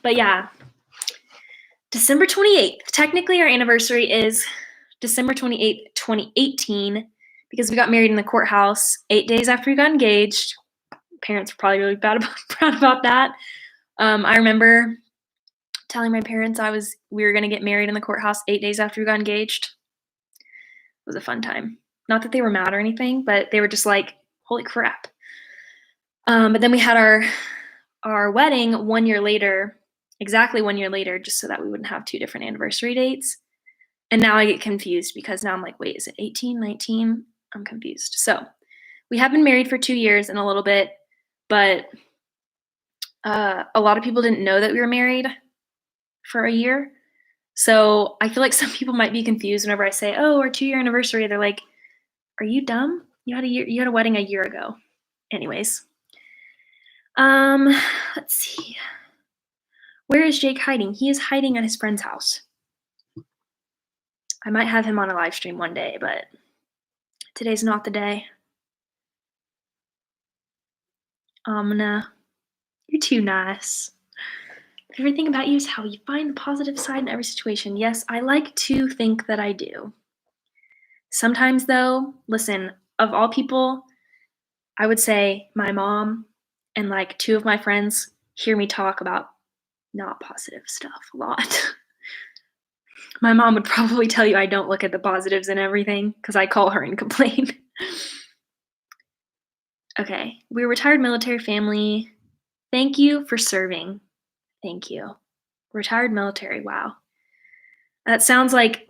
but yeah. December 28th. Technically, our anniversary is December 28th, 2018, because we got married in the courthouse 8 days after we got engaged. Parents were probably really proud about that. I remember telling my parents we were going to get married in the courthouse 8 days after we got engaged. It was a fun time. Not that they were mad or anything, but they were just like, holy crap. But then we had our wedding 1 year later, exactly 1 year later, just so that we wouldn't have two different anniversary dates. And now I get confused because now I'm like, wait, is it 18, 19? I'm confused. So we have been married for 2 years and a little bit, but a lot of people didn't know that we were married for a year. So I feel like some people might be confused whenever I say, oh, our 2-year anniversary. They're like, are you dumb? You had a wedding a year ago. Anyways. Let's see. Where is Jake hiding? He is hiding at his friend's house. I might have him on a live stream one day, but today's not the day. You're too nice. Everything about you is how you find the positive side in every situation. Yes, I like to think that I do. Sometimes though, listen, of all people, I would say my mom and like 2 of my friends hear me talk about not positive stuff a lot. My mom would probably tell you I don't look at the positives in everything because I call her and complain. Okay, we're a retired military family. Thank you for serving. Thank you. Retired military, wow. That sounds like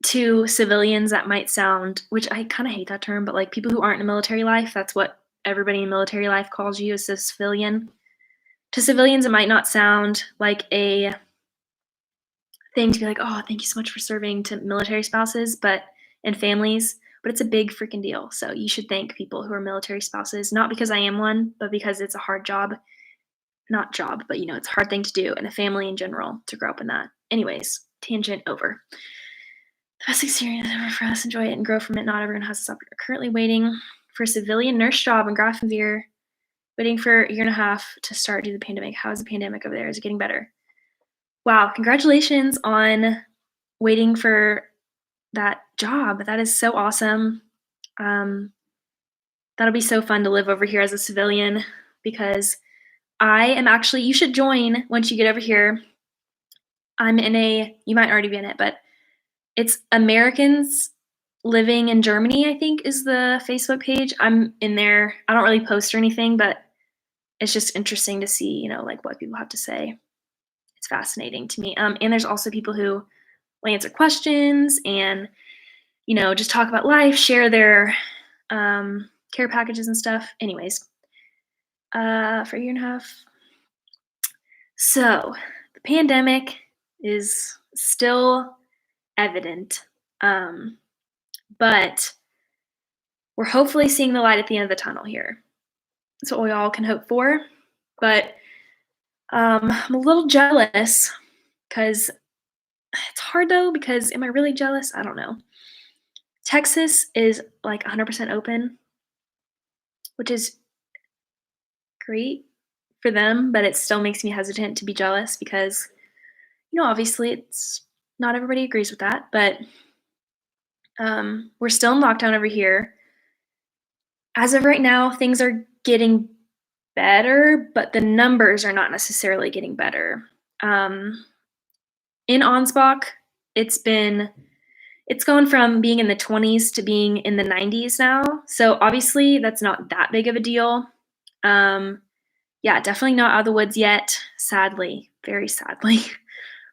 to civilians that might sound, which I kind of hate that term, but like people who aren't in military life, that's what everybody in military life calls you, is a civilian. To civilians, it might not sound like a thing to be like, oh, thank you so much for serving, to military spouses and families, but it's a big freaking deal. So you should thank people who are military spouses, not because I am one, but because it's a hard job. Not job, but it's a hard thing to do, and a family in general to grow up in that. Anyways, tangent over. The best experience ever for us. Enjoy it and grow from it. Not everyone has this opportunity. Currently waiting for a civilian nurse job in Grafenwehr. Waiting for a year and a half to start due to the pandemic. How is the pandemic over there? Is it getting better? Wow, congratulations on waiting for that job. That is so awesome. That'll be so fun to live over here as a civilian because I am actually you should join once you get over here. I'm in a you might already be in it, but it's Americans Living in Germany, I think is the Facebook page. I'm in there. I don't really post or anything, but it's just interesting to see, like what people have to say. It's fascinating to me. And there's also people who will answer questions and, just talk about life, share their care packages and stuff. Anyways, for a year and a half. So the pandemic is still evident. But we're hopefully seeing the light at the end of the tunnel here. That's what we all can hope for. But I'm a little jealous because it's hard though, because am I really jealous? I don't know. Texas is like 100% open, which is great for them, but it still makes me hesitant to be jealous because, obviously it's not everybody agrees with that, but we're still in lockdown over here. As of right now, things are getting better, but the numbers are not necessarily getting better. Um, in Ansbach, it's gone from being in the 20s to being in the 90s now. So obviously that's not that big of a deal. Yeah, definitely not out of the woods yet, sadly, very sadly.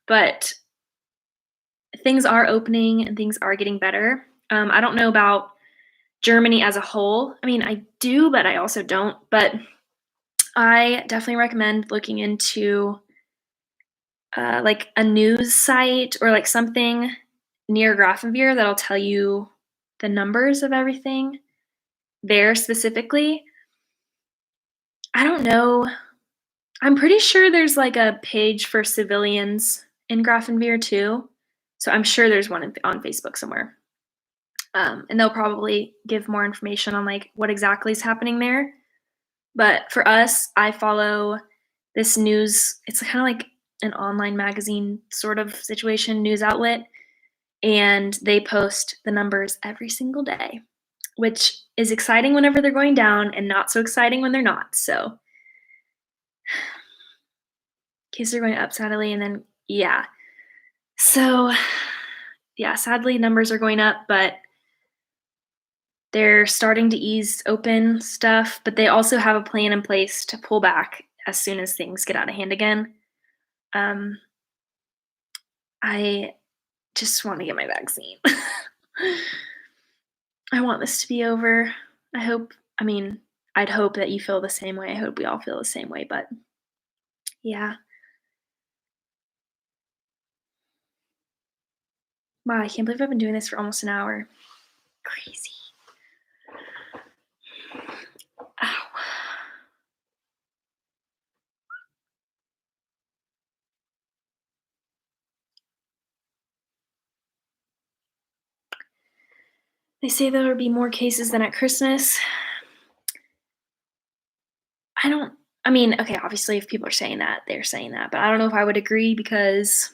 But things are opening and things are getting better. I don't know about Germany as a whole. I mean, I do, but I also don't. But I definitely recommend looking into like a news site or like something near Grafenwehr that'll tell you the numbers of everything there specifically. I don't know. I'm pretty sure there's like a page for civilians in Grafenwehr too. So I'm sure there's one on Facebook somewhere. And they'll probably give more information on like what exactly is happening there. But for us, I follow this news. It's kind of like an online magazine sort of situation, news outlet, and they post the numbers every single day, which is exciting whenever they're going down and not so exciting when they're not. So, cases are going up sadly, and then yeah. So, yeah, sadly numbers are going up, but they're starting to ease open stuff, but they also have a plan in place to pull back as soon as things get out of hand again. Um, I just want to get my vaccine. I want this to be over. I hope, I mean, I'd hope that you feel the same way. I hope we all feel the same way, but yeah. Wow, I can't believe I've been doing this for almost an hour. Crazy. Ow. They say there will be more cases than at Christmas. I don't, I mean, okay, obviously, if people are saying that, they're saying that, but I don't know if I would agree because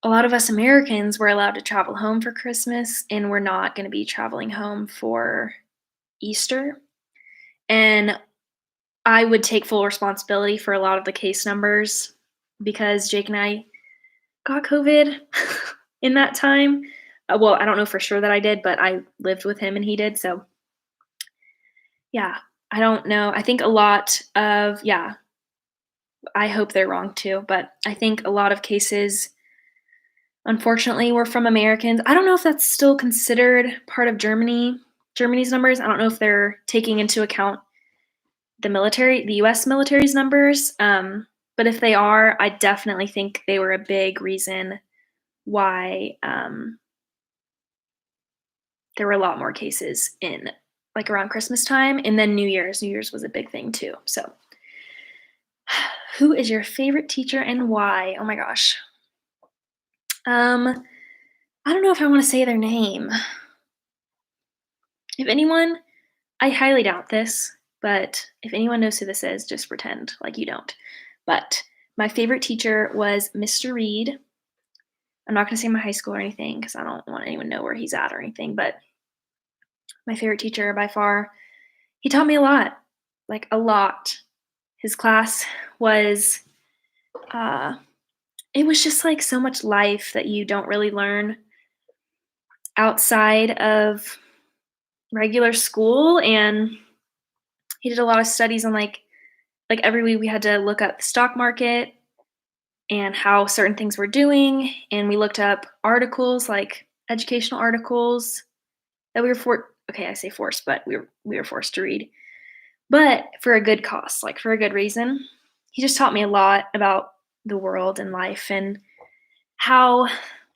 a lot of us Americans were allowed to travel home for Christmas and we're not going to be traveling home for Easter. And I would take full responsibility for a lot of the case numbers because Jake and I got COVID in that time. Well, I don't know for sure that I did, but I lived with him and he did. So, yeah, I don't know. I think a lot of, yeah, I hope they're wrong too, but I think a lot of cases, unfortunately, were from Americans. I don't know if that's still considered part of Germany's numbers. I don't know if they're taking into account the US military's numbers. But if they are, I definitely think they were a big reason why there were a lot more cases in like around Christmas time and then New Year's. New Year's was a big thing too. So, who is your favorite teacher and why? Oh my gosh. Um, I don't know if I want to say their name. If anyone, I highly doubt this, but if anyone knows who this is, just pretend like you don't. But my favorite teacher was Mr. Reed. I'm not going to say my high school or anything because I don't want anyone to know where he's at or anything, but my favorite teacher by far. He taught me a lot, like a lot. His class was, uh, it was just like so much life that you don't really learn outside of regular school. And he did a lot of studies on like every week we had to look up the stock market and how certain things were doing, and we looked up articles, like educational articles that we were okay, I say forced, but we were forced to read, but for a good cause, like for a good reason. He just taught me a lot about the world and life and how,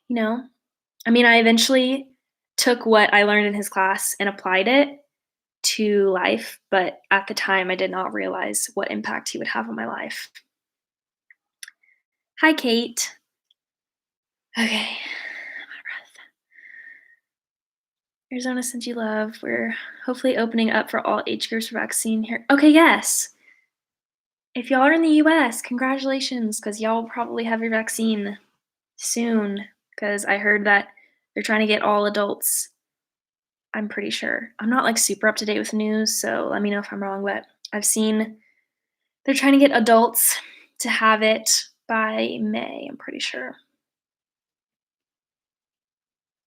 you know, I mean, I eventually took what I learned in his class and applied it to life, but at the time I did not realize what impact he would have on my life. Hi, Kate. Okay. I'm out of breath. Arizona sends you love. We're hopefully opening up for all age groups for vaccine here. Okay, yes. If y'all are in the US, congratulations, because y'all will probably have your vaccine soon. Because I heard that they're trying to get all adults. I'm pretty sure. I'm not like super up to date with the news, so let me know if I'm wrong, but I've seen they're trying to get adults to have it by May, I'm pretty sure.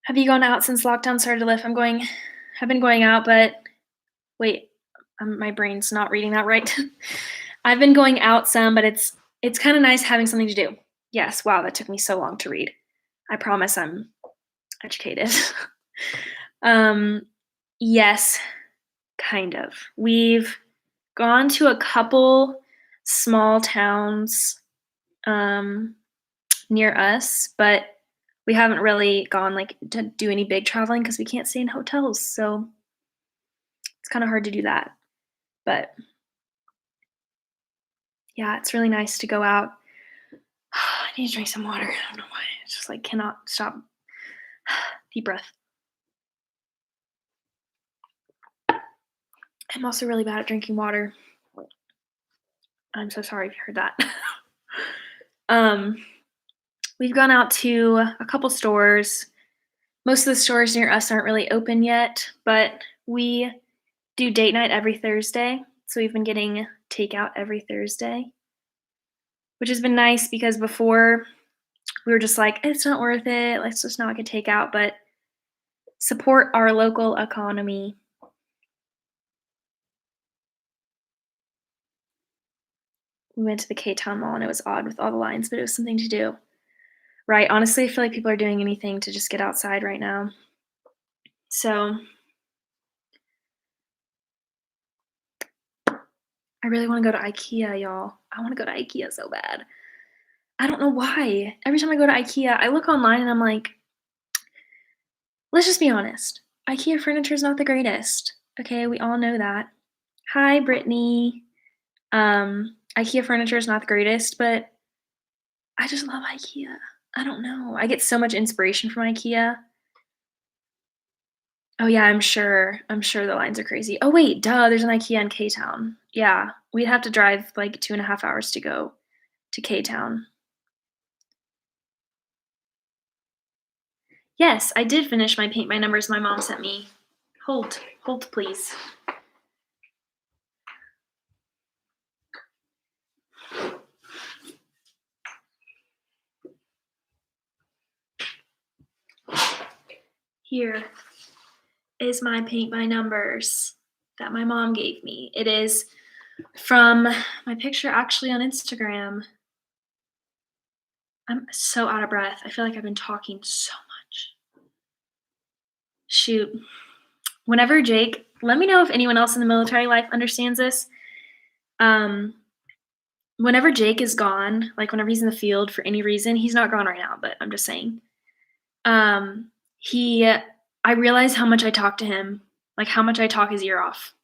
Have you gone out since lockdown started to lift? I've been going out, but wait, my brain's not reading that right. I've been going out some, but it's kind of nice having something to do. Yes, wow, that took me so long to read. I promise I'm educated. um, yes, kind of. We've gone to a couple small towns near us, but we haven't really gone like to do any big traveling because we can't stay in hotels. So it's kind of hard to do that. But yeah, it's really nice to go out. I need to drink some water. I don't know why. It's just like cannot stop. Deep breath. I'm also really bad at drinking water. I'm so sorry if you heard that. um, we've gone out to a couple stores. Most of the stores near us aren't really open yet, but we do date night every Thursday. So we've been getting takeout every Thursday, which has been nice because before we were just like, it's not worth it. Let's just not get takeout, but support our local economy. We went to the K-Town Mall and it was odd with all the lines, but it was something to do. Right. Honestly, I feel like people are doing anything to just get outside right now. So I really want to go to IKEA, y'all. I want to go to IKEA so bad. I don't know why. Every time I go to IKEA, I look online and I'm like, let's just be honest. IKEA furniture is not the greatest. Okay, we all know that. Hi, Brittany. IKEA furniture is not the greatest, but I just love IKEA. I don't know. I get so much inspiration from IKEA. Oh yeah, I'm sure. I'm sure the lines are crazy. Oh wait, duh, there's an IKEA in K-Town. Yeah, we'd have to drive like 2.5 hours to go to K-Town. Yes, I did finish my paint by numbers my mom sent me. Hold please. Here is my paint by numbers that my mom gave me. It is from my picture actually on Instagram. I'm so out of breath. I feel like I've been talking so much. Shoot. Whenever Jake, let me know if anyone else in the military life understands this. Whenever Jake is gone, like whenever he's in the field for any reason, he's not gone right now, but I'm just saying. I realize how much I talk to him, like how much I talk his ear off.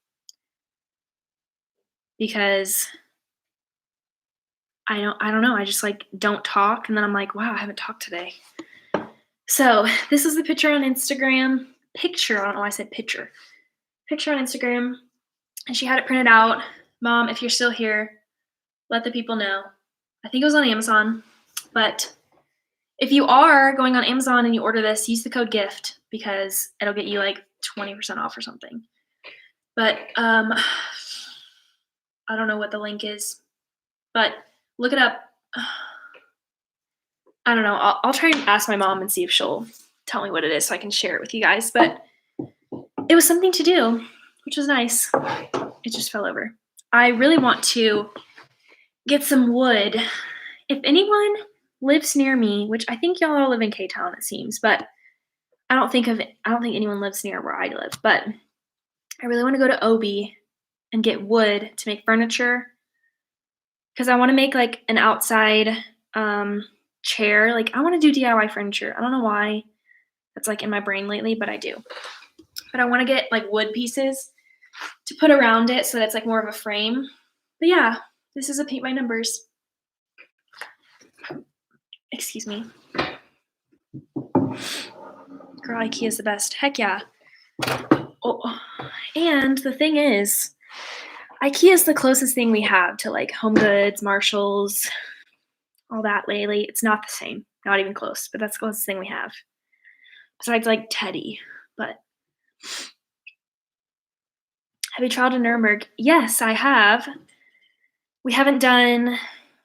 Because I don't know, I just like don't talk and then I'm like, wow, I haven't talked today. So this is the picture on Instagram. Picture, I don't know why I said picture. Picture on Instagram. And she had it printed out. Mom, if you're still here, let the people know. I think it was on Amazon. But if you are going on Amazon and you order this, use the code GIFT because it'll get you like 20% off or something. But I don't know what the link is. but look it up. I don't know. I'll try and ask my mom and see if she'll tell me what it is so I can share it with you guys. But it was something to do, which was nice. It just fell over. I really want to get some wood. If anyone lives near me, which I think y'all all live in K-Town, it seems, but I don't think anyone lives near where I live. But I really want to go to Obi and get wood to make furniture because I want to make like an outside chair. Like I want to do DIY furniture. I don't know why that's like in my brain lately, but I do. But I want to get like wood pieces to put around it so that's like more of a frame. But yeah, this is a paint by numbers. Excuse me. Girl, IKEA's the best. Heck yeah. Oh, and the thing is, IKEA is the closest thing we have to like Home Goods, Marshalls, all that lately. It's not the same. Not even close, but that's the closest thing we have. Besides like Teddy. But have you traveled to Nuremberg? Yes, I have. We haven't done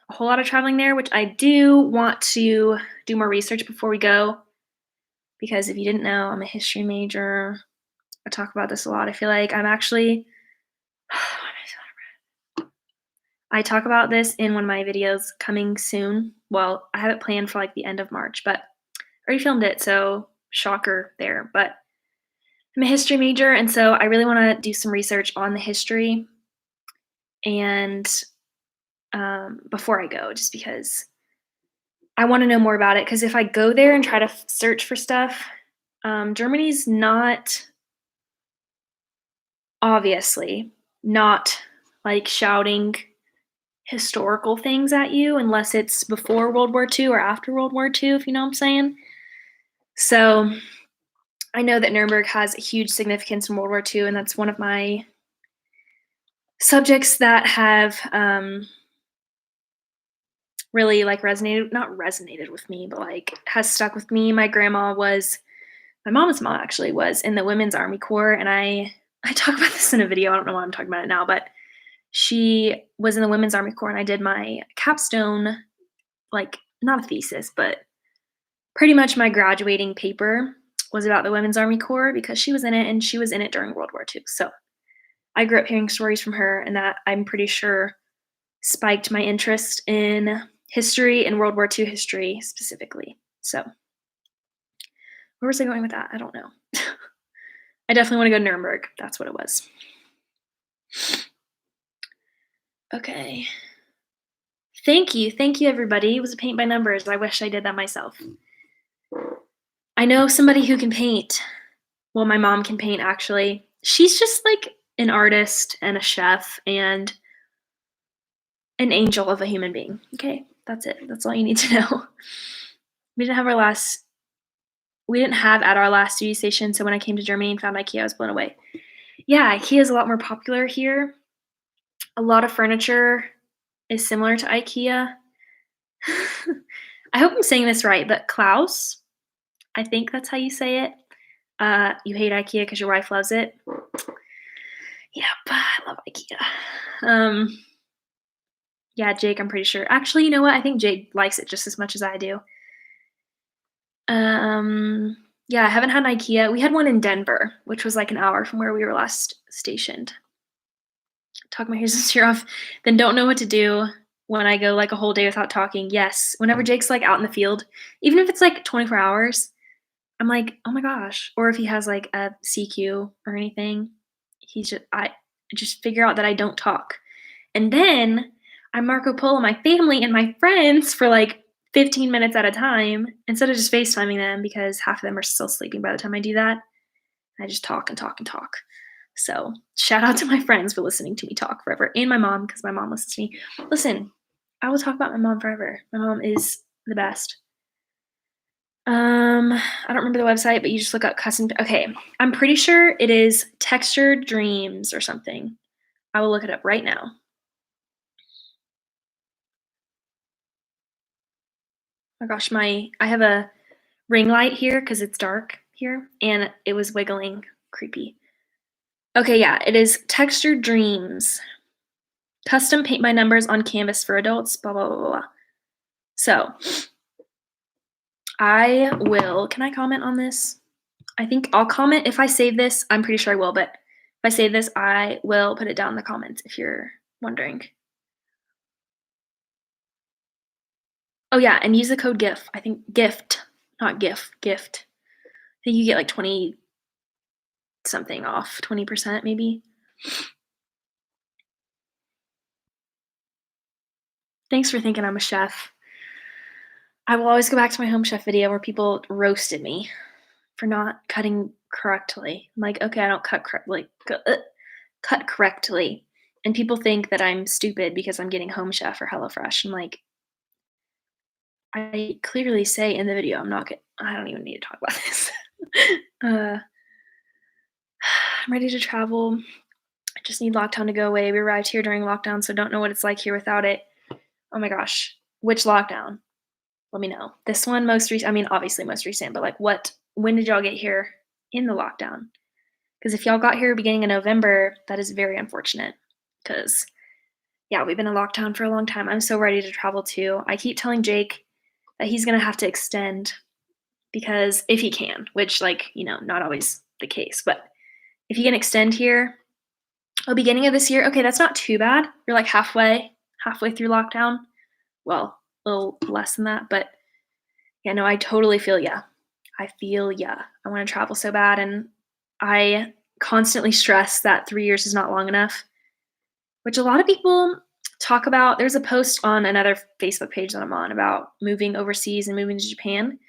a whole lot of traveling there, which I do want to do more research before we go. Because if you didn't know, I'm a history major. I talk about this a lot. I feel like I'm actually I talk about this in one of my videos coming soon. Well, I have it planned for like the end of March, but I already filmed it, so shocker there. But I'm a history major, and so I really want to do some research on the history and before I go, just because I want to know more about it. Because if I go there and try to search for stuff, Germany's not obviously not like shouting historical things at you unless it's before World War II or after World War II, if you know what I'm saying. So I know that Nuremberg has a huge significance in World War II, and that's one of my subjects that have really like not resonated with me, but like has stuck with me. My mom's mom actually was in the Women's Army Corps, and I talk about this in a video. I don't know why I'm talking about it now, but she was in the Women's Army Corps, and I did my capstone, like not a thesis, but pretty much my graduating paper was about the Women's Army Corps because she was in it, and she was in it during World War II. So I grew up hearing stories from her, and that I'm pretty sure spiked my interest in history and World War II history specifically. So where was I going with that? I don't know. I definitely want to go to Nuremberg. That's what it was. Okay. Thank you. Thank you, everybody. It was a paint by numbers. I wish I did that myself. I know somebody who can paint. Well, my mom can paint, actually. She's just like an artist and a chef and an angel of a human being. Okay, that's it. That's all you need to know. We didn't have at our last duty station, so when I came to Germany and found IKEA, I was blown away. Yeah, IKEA is a lot more popular here. A lot of furniture is similar to IKEA. I hope I'm saying this right, but Klaus, I think that's how you say it. You hate IKEA because your wife loves it. Yep, I love IKEA. Yeah, Jake, I'm pretty sure. Actually, you know what? I think Jake likes it just as much as I do. Yeah, I haven't had an IKEA. We had one in Denver, which was like an hour from where we were last stationed. Talk my ear off, then don't know what to do when I go like a whole day without talking. Yes, whenever Jake's like out in the field, even if it's like 24 hours, I'm like, oh my gosh. Or if he has like a CQ or anything, I just figure out that I don't talk. And then I Marco Polo my family and my friends for like 15 minutes at a time instead of just FaceTiming them because half of them are still sleeping by the time I do that. I just talk and talk and talk. So shout out to my friends for listening to me talk forever, and my mom, because my mom listens to me. Listen, I will talk about my mom forever. My mom is the best. I don't remember the website, but you just look up custom. Okay, I'm pretty sure it is Textured Dreams or something. I will look it up right now. Oh my gosh, I have a ring light here because it's dark here, and it was wiggling. Creepy. Okay, yeah, it is Textured Dreams. Custom paint by numbers on canvas for adults, blah, blah, blah, blah, blah. So, can I comment on this? I think I'll comment if I save this. I'm pretty sure I will, but if I save this, I will put it down in the comments if you're wondering. Oh, yeah, and use the code GIF. I think GIFT, not GIF, GIFT. I think you get like 20 something off, 20% maybe. Thanks for thinking I'm a chef. I will always go back to my home chef video where people roasted me for not cutting correctly. I'm like, okay, I don't cut correctly. Cut correctly. And people think that I'm stupid because I'm getting Home Chef or HelloFresh. I'm like, I clearly say in the video, I don't even need to talk about this. uh, I'm ready to travel. I just need lockdown to go away. We arrived here during lockdown, so don't know what it's like here without it. Oh my gosh. Which lockdown? Let me know. This one, most recent, I mean, obviously most recent, but like when did y'all get here in the lockdown? Because if y'all got here beginning of November, that is very unfortunate. Because, yeah, we've been in lockdown for a long time. I'm so ready to travel too. I keep telling Jake that he's going to have to extend because if he can, which, like, not always the case, but if he can extend here, beginning of this year, okay, that's not too bad. You're like halfway through lockdown. Well, a little less than that, but yeah, no, I totally feel ya. I feel ya. I want to travel so bad, and I constantly stress that 3 years is not long enough, which a lot of people talk about. There's a post on another Facebook page that I'm on about moving overseas and moving to Japan.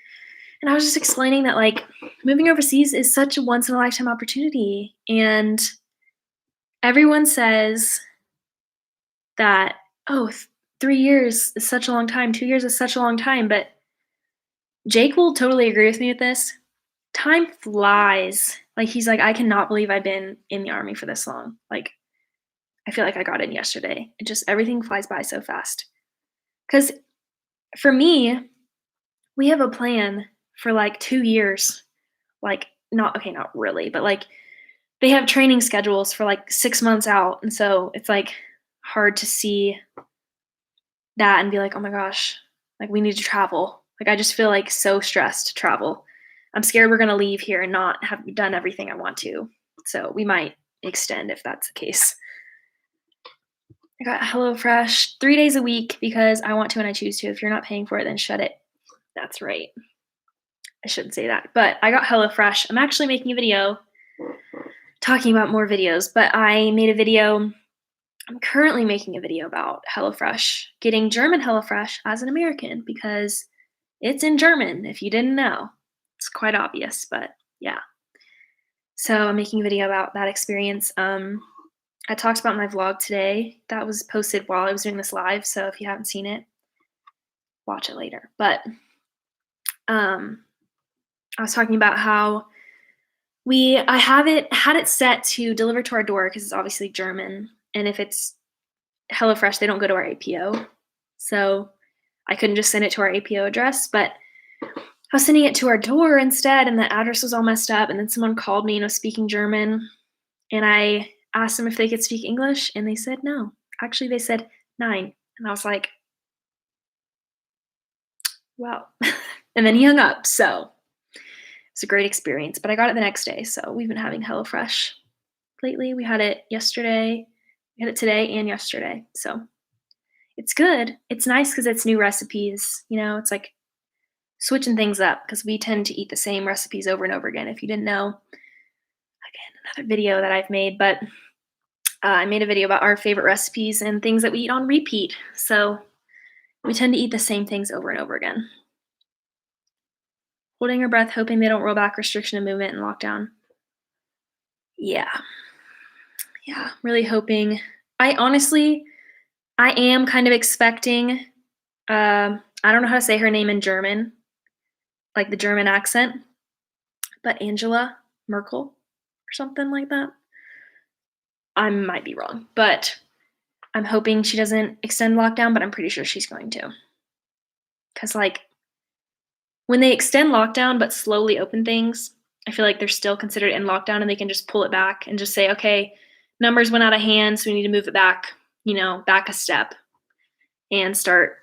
And I was just explaining that, like, moving overseas is such a once in a lifetime opportunity. And everyone says that, oh, 3 years is such a long time, 2 years is such a long time. But Jake will totally agree with me with this. Time flies. Like, he's like, I cannot believe I've been in the Army for this long. Like, I feel like I got in yesterday. Everything flies by so fast. Because for me, we have a plan for like 2 years. Like, not really, but like they have training schedules for like 6 months out. And so it's like hard to see that and be like, oh my gosh, like we need to travel. Like, I just feel like so stressed to travel. I'm scared we're going to leave here and not have done everything I want to. So we might extend if that's the case. I got HelloFresh 3 days a week because I want to and I choose to. If you're not paying for it, then shut it. That's right. I shouldn't say that. But I got HelloFresh. I'm actually making a video talking about more videos, but I'm currently making a video about HelloFresh, getting German HelloFresh as an American because it's in German, if you didn't know. It's quite obvious, but yeah. So I'm making a video about that experience. I talked about my vlog today. That was posted while I was doing this live, so if you haven't seen it, watch it later. But I was talking about how I had it set to deliver to our door because it's obviously German, and if it's HelloFresh, they don't go to our APO, so I couldn't just send it to our APO address, but I was sending it to our door instead, and the address was all messed up, and then someone called me and was speaking German, and I asked them if they could speak English, and they said no. Actually, they said 9, and I was like, wow. And then he hung up, so it's a great experience, but I got it the next day, so we've been having HelloFresh lately. We had it yesterday, we had it today and yesterday, so it's good. It's nice because it's new recipes, it's like switching things up because we tend to eat the same recipes over and over again, if you didn't know. Again, another video that I've made, but I made a video about our favorite recipes and things that we eat on repeat, so we tend to eat the same things over and over again. Holding your breath, hoping they don't roll back restriction of movement and lockdown. Yeah, really hoping. I am kind of expecting, I don't know how to say her name in German, like the German accent, but Angela Merkel or something like that. I might be wrong, but I'm hoping she doesn't extend lockdown, but I'm pretty sure she's going to. Because, like, when they extend lockdown but slowly open things, I feel like they're still considered in lockdown and they can just pull it back and just say, okay, numbers went out of hand, so we need to move it back back a step and start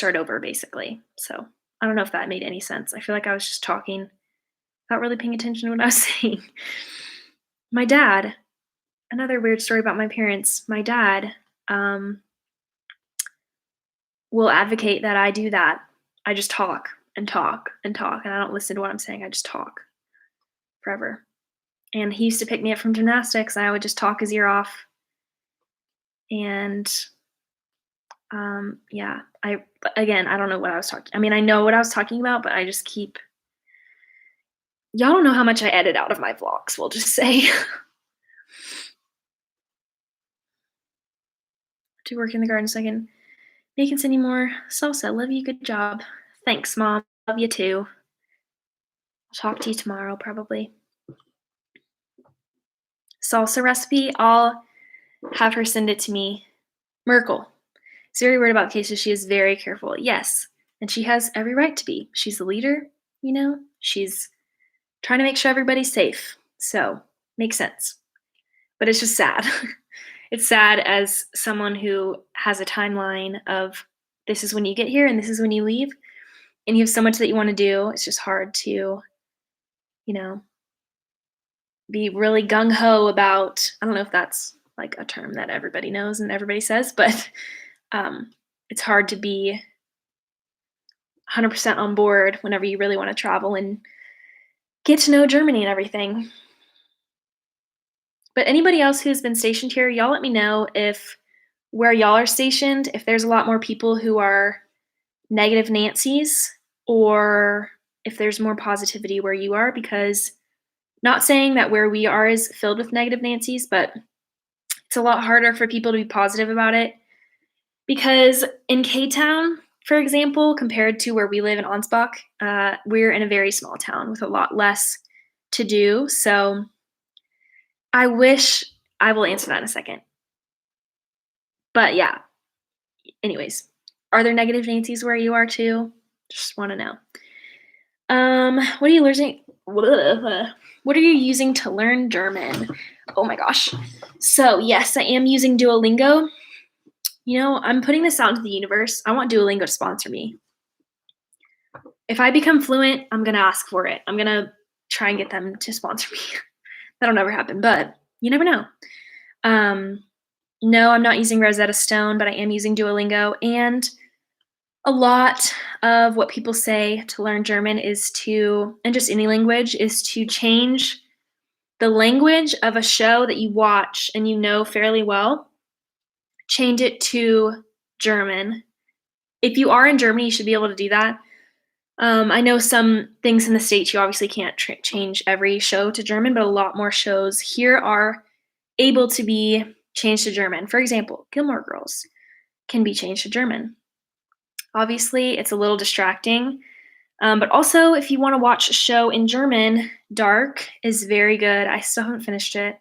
over basically. So, I don't know if that made any sense. I feel like I was just talking, not really paying attention to what I was saying. My dad, another weird story about my parents. My dad um, will advocate that I do that. I just talk and talk and talk, and I don't listen to what I'm saying. I just talk forever. And he used to pick me up from gymnastics, and I would just talk his ear off. And yeah, I don't know what I was talking. I mean, I know what I was talking about, but I just keep. Y'all don't know how much I edit out of my vlogs. We'll just say. To work in the garden so I can make and send you more salsa. Love you. Good job. Thanks, Mom. Love you too. I'll talk to you tomorrow, probably. Salsa recipe. I'll have her send it to me. Merkel is very worried about cases. She is very careful. Yes. And she has every right to be. She's the leader, She's trying to make sure everybody's safe. So, makes sense. But it's just sad. It's sad as someone who has a timeline of this is when you get here and this is when you leave, and you have so much that you want to do. It's just hard to, you know, be really gung ho about. I don't know if that's like a term that everybody knows and everybody says, but it's hard to be 100% on board whenever you really want to travel and get to know Germany and everything. But anybody else who's been stationed here, y'all let me know if where y'all are stationed, if there's a lot more people who are negative Nancy's or if there's more positivity where you are, because not saying that where we are is filled with negative Nancy's, but it's a lot harder for people to be positive about it because in K-Town, for example, compared to where we live in Ansbach, we're in a very small town with a lot less to do. So I will answer that in a second. But yeah, anyways, are there negative Nancy's where you are too? Just want to know. What are you learning? What are you using to learn German? Oh my gosh. So yes, I am using Duolingo. I'm putting this out into the universe. I want Duolingo to sponsor me. If I become fluent, I'm gonna ask for it. I'm gonna try and get them to sponsor me. That'll never happen, but you never know. No, I'm not using Rosetta Stone, but I am using Duolingo. And a lot of what people say to learn German and just any language, is to change the language of a show that you watch and you know fairly well, change it to German. If you are in Germany, you should be able to do that. I know some things in the States, you obviously can't change every show to German, but a lot more shows here are able to be changed to German. For example, Gilmore Girls can be changed to German. Obviously, it's a little distracting, but also if you want to watch a show in German, Dark is very good. I still haven't finished it.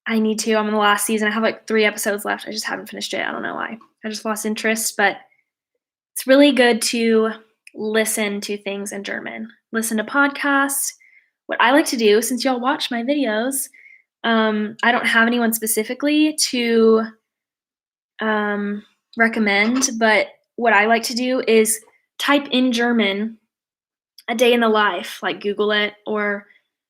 I need to. I'm in the last season. I have like 3 episodes left. I just haven't finished it. I don't know why. I just lost interest, but it's really good to listen to things in German. Listen to podcasts. What I like to do, since y'all watch my videos, I don't have anyone specifically to recommend, but what I like to do is type in German a day in the life, like Google it or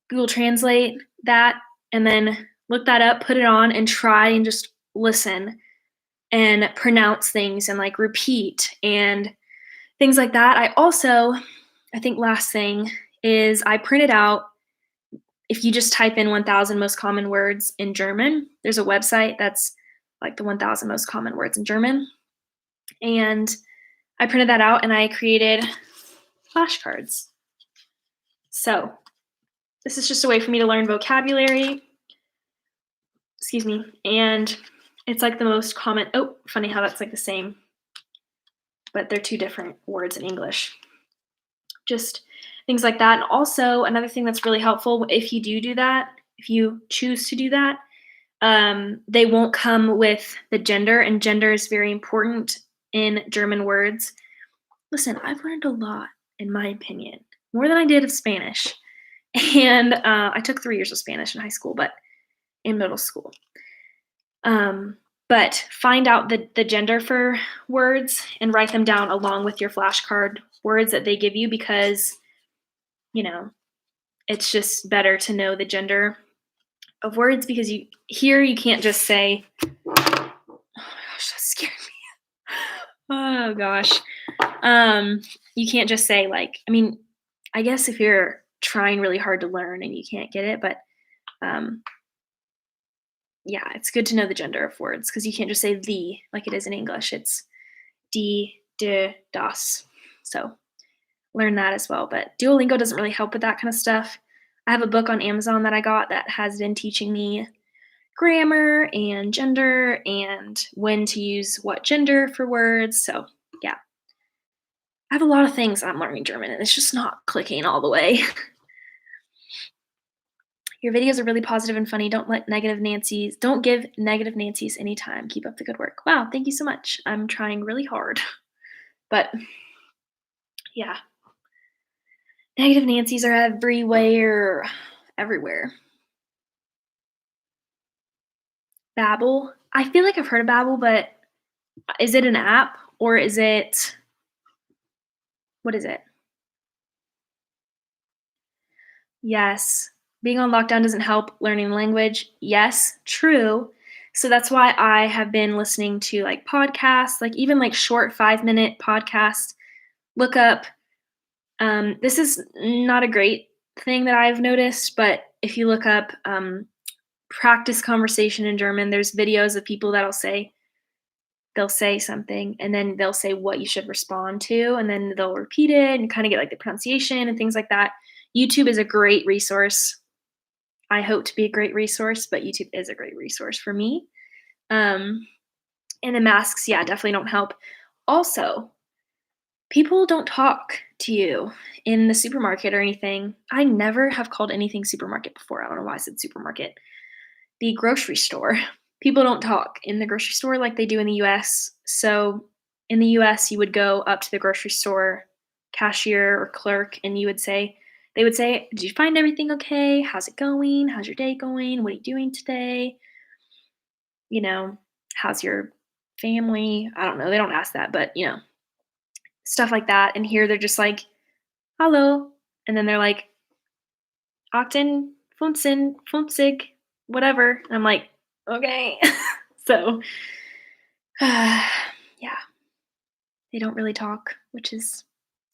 Google Translate that, and then look that up, put it on, and try and just listen and pronounce things and like repeat and things like that. I think last thing is I printed out, if you just type in 1,000 most common words in German, there's a website that's like the 1,000 most common words in German. And I printed that out and I created flashcards. So this is just a way for me to learn vocabulary. Excuse me. And it's like the most common. Oh, funny how that's like the same, but they're 2 different words in English. Just things like that. And also another thing that's really helpful, if you do that, if you choose to do that, they won't come with the gender, and gender is very important in German words. Listen, I've learned a lot, in my opinion, more than I did of Spanish. And I took 3 years of Spanish in high school, but in middle school. But find out the gender for words and write them down along with your flashcard words that they give you because, you know, it's just better to know the gender of words because you can't just say, oh my gosh, that scared me. Oh gosh. You can't just say like, I mean, I guess if you're trying really hard to learn and you can't get it, but um, yeah, it's good to know the gender of words because you can't just say the like it is in English. It's die, de, das. So learn that as well. But Duolingo doesn't really help with that kind of stuff. I have a book on Amazon that I got that has been teaching me grammar and gender and when to use what gender for words. So yeah, I have a lot of things I'm learning German and it's just not clicking all the way. Your videos are really positive and funny. Don't give negative Nancy's any time. Keep up the good work. Wow, thank you so much. I'm trying really hard. But yeah, negative Nancy's are everywhere. Everywhere. Babbel. I feel like I've heard of Babbel, but is it an app or is it what is it? Yes. Being on lockdown doesn't help learning the language. Yes, true. So that's why I have been listening to like podcasts, like even like short 5-minute podcasts. Look up. This is not a great thing that I've noticed, but if you look up practice conversation in German, there's videos of people they'll say something and then they'll say what you should respond to, and then they'll repeat it and kind of get like the pronunciation and things like that. YouTube is a great resource. I hope to be a great resource, but YouTube is a great resource for me. Um, and the masks, yeah, definitely don't help. Also, people don't talk to you in the supermarket or anything. I never have called anything supermarket before. I don't know why I said supermarket. The grocery store. People don't talk in the grocery store like they do in the US. So in the US, you would go up to the grocery store cashier or clerk and they would say, "Did you find everything okay? How's it going? How's your day going? What are you doing today? You know, how's your family?" I don't know. They don't ask that, but stuff like that. And here they're just like, "Hello." And then they're like, "Achten, Funsen, Funzig, whatever." And I'm like, "Okay." So, yeah, they don't really talk, which is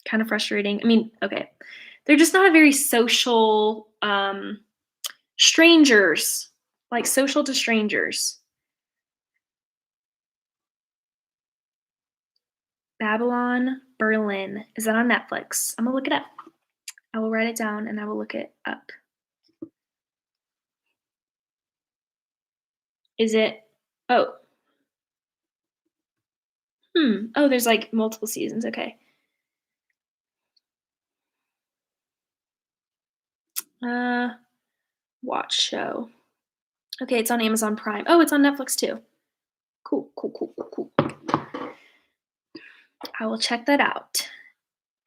kind of frustrating. I mean, okay, they're just not a very social strangers, like social to strangers. Babylon Berlin. Is that on Netflix? I'm gonna look it up. I will write it down and I will look it up. Is it? Oh, Oh, there's like multiple seasons. Okay. Uh, watch show. Okay, it's on Amazon Prime. Oh, it's on Netflix too. Cool, cool, cool, cool, cool. I will check that out.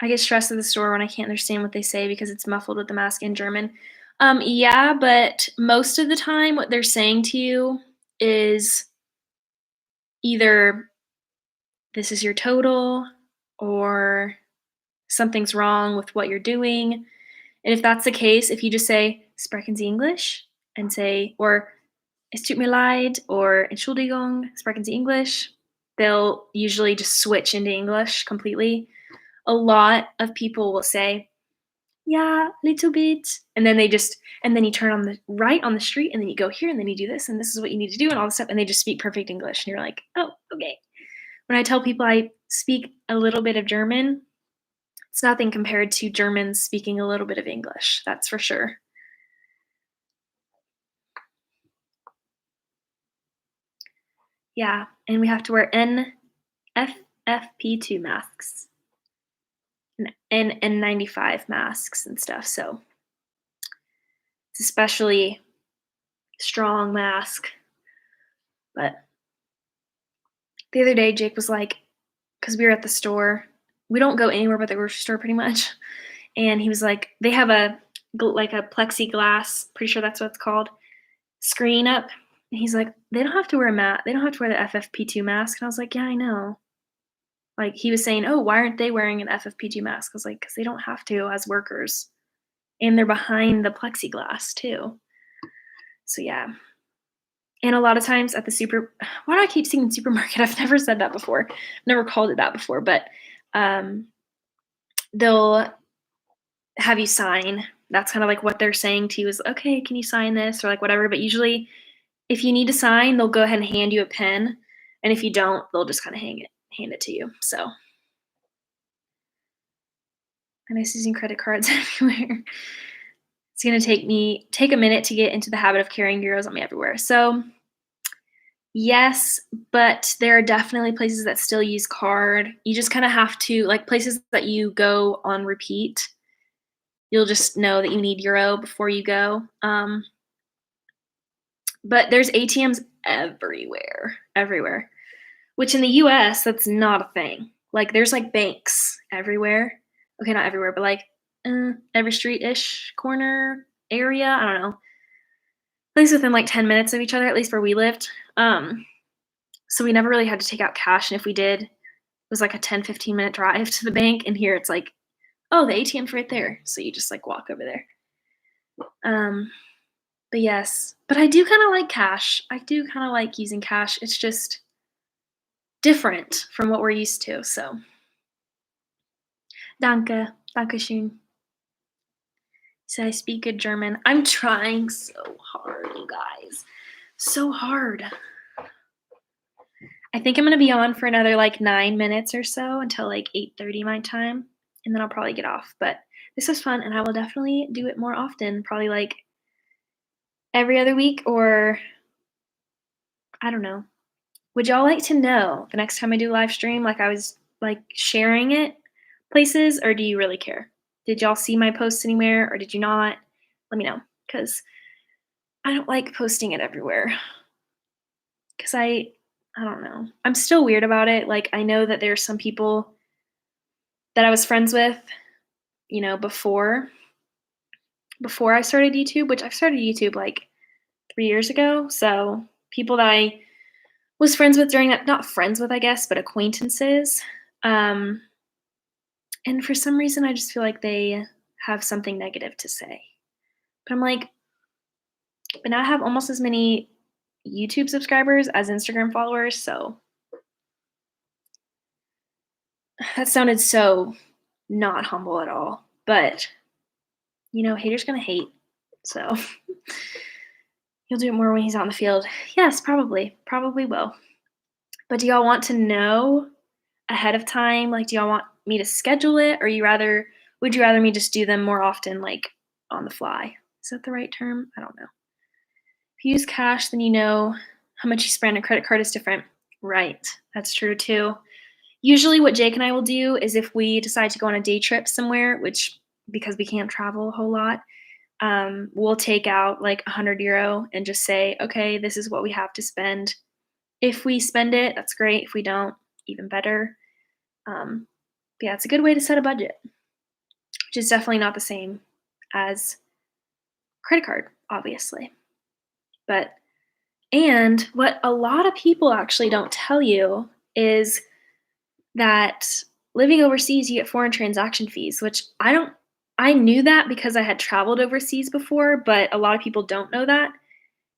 I get stressed at the store when I can't understand what they say because it's muffled with the mask in German. Yeah, but most of the time, what they're saying to you is either this is your total or something's wrong with what you're doing. And if that's the case, if you just say, Sprechen Sie English? And say, or Es tut mir leid, or Entschuldigung, sprechen Sie English? They'll usually just switch into English completely. A lot of people will say, yeah, little bit. And then you turn on the right on the street, and then you go here, and then you do this, and this is what you need to do, and all this stuff. And they just speak perfect English. And you're like, oh, okay. When I tell people I speak a little bit of German, it's nothing compared to Germans speaking a little bit of English. That's for sure. Yeah. And we have to wear FFP2 masks and N95 masks and stuff. So it's especially strong mask. But the other day, Jake was like, because we were at the store, we don't go anywhere but the grocery store pretty much. And he was like, they have a plexiglass, pretty sure that's what it's called, screen up. And he's like, "They don't have to wear a they don't have to wear the FFP2 mask." And I was like, "Yeah, I know." Like, he was saying, "Oh, why aren't they wearing an FFP2 mask?" I was like, "'Cause they don't have to as workers, and they're behind the plexiglass too." So, yeah. And a lot of times at the why do I keep saying supermarket? I've never said that before. Never called it that before, but, um, they'll have you sign. That's kinda like what they're saying to you is, "Okay, can you sign this?" Or, like, whatever, but usually, if you need to sign, they'll go ahead and hand you a pen, and if you don't, they'll just kinda hand it to you, so I miss using credit cards everywhere. It's gonna take a minute to get into the habit of carrying euros on me everywhere. So, yes, but there are definitely places that still use card. You just kinda have to like, places that you go on repeat, you'll just know that you need euro before you go. But there's ATMs everywhere, everywhere, which in the US, that's not a thing. Like, there's, like, banks everywhere. Okay, not everywhere, but, like, every street-ish corner area, I don't know. At least within, like, 10 minutes of each other, at least where we lived. So we never really had to take out cash, and if we did, it was, like, a 10, 15-minute drive to the bank, and here it's like, "Oh, the ATM's right there." So you just, like, walk over there. Um, but yes. But I do kinda like cash. I do kinda like using cash. It's just different from what we're used to, so danke, danke schön. So I speak good German. I'm trying so hard, you guys. So hard. I think I'm gonna be on for another, like, 9 minutes or so until, like, 8:30 my time, and then I'll probably get off, but this was fun, and I will definitely do it more often, probably, like, every other week or I don't know. Would y'all like to know the next time I do live stream, like, I was, like, sharing it places, or do you really care? Did y'all see my posts anywhere, or did you not? Let me know, because I don't like posting it everywhere. Because I don't know. I'm still weird about it, like, I know that there are some people that I was friends with, before I started YouTube, which I've started YouTube, like, 3 years ago, so people that I was friends with during that not friends with, I guess, but acquaintances, um, and for some reason, I just feel like they have something negative to say. But I'm like, but now I have almost as many YouTube subscribers as Instagram followers, so that sounded so not humble at all, but, haters gonna hate, so he'll do it more when he's out in the field. Yes, probably will. But do y'all want to know ahead of time? Like, do y'all want me to schedule it, or would you rather me just do them more often, like, on the fly? Is that the right term? I don't know. If you use cash, then you know how much you spend. A credit card is different. Right, that's true too. Usually what Jake and I will do is if we decide to go on a day trip somewhere, which because we can't travel a whole lot, we'll take out like 100 euro and just say, okay, this is what we have to spend. If we spend it, that's great. If we don't, even better. Um, but yeah, it's a good way to set a budget, which is definitely not the same as credit card, obviously. But and what a lot of people actually don't tell you is that living overseas, you get foreign transaction fees, which I knew that because I had traveled overseas before, but a lot of people don't know that.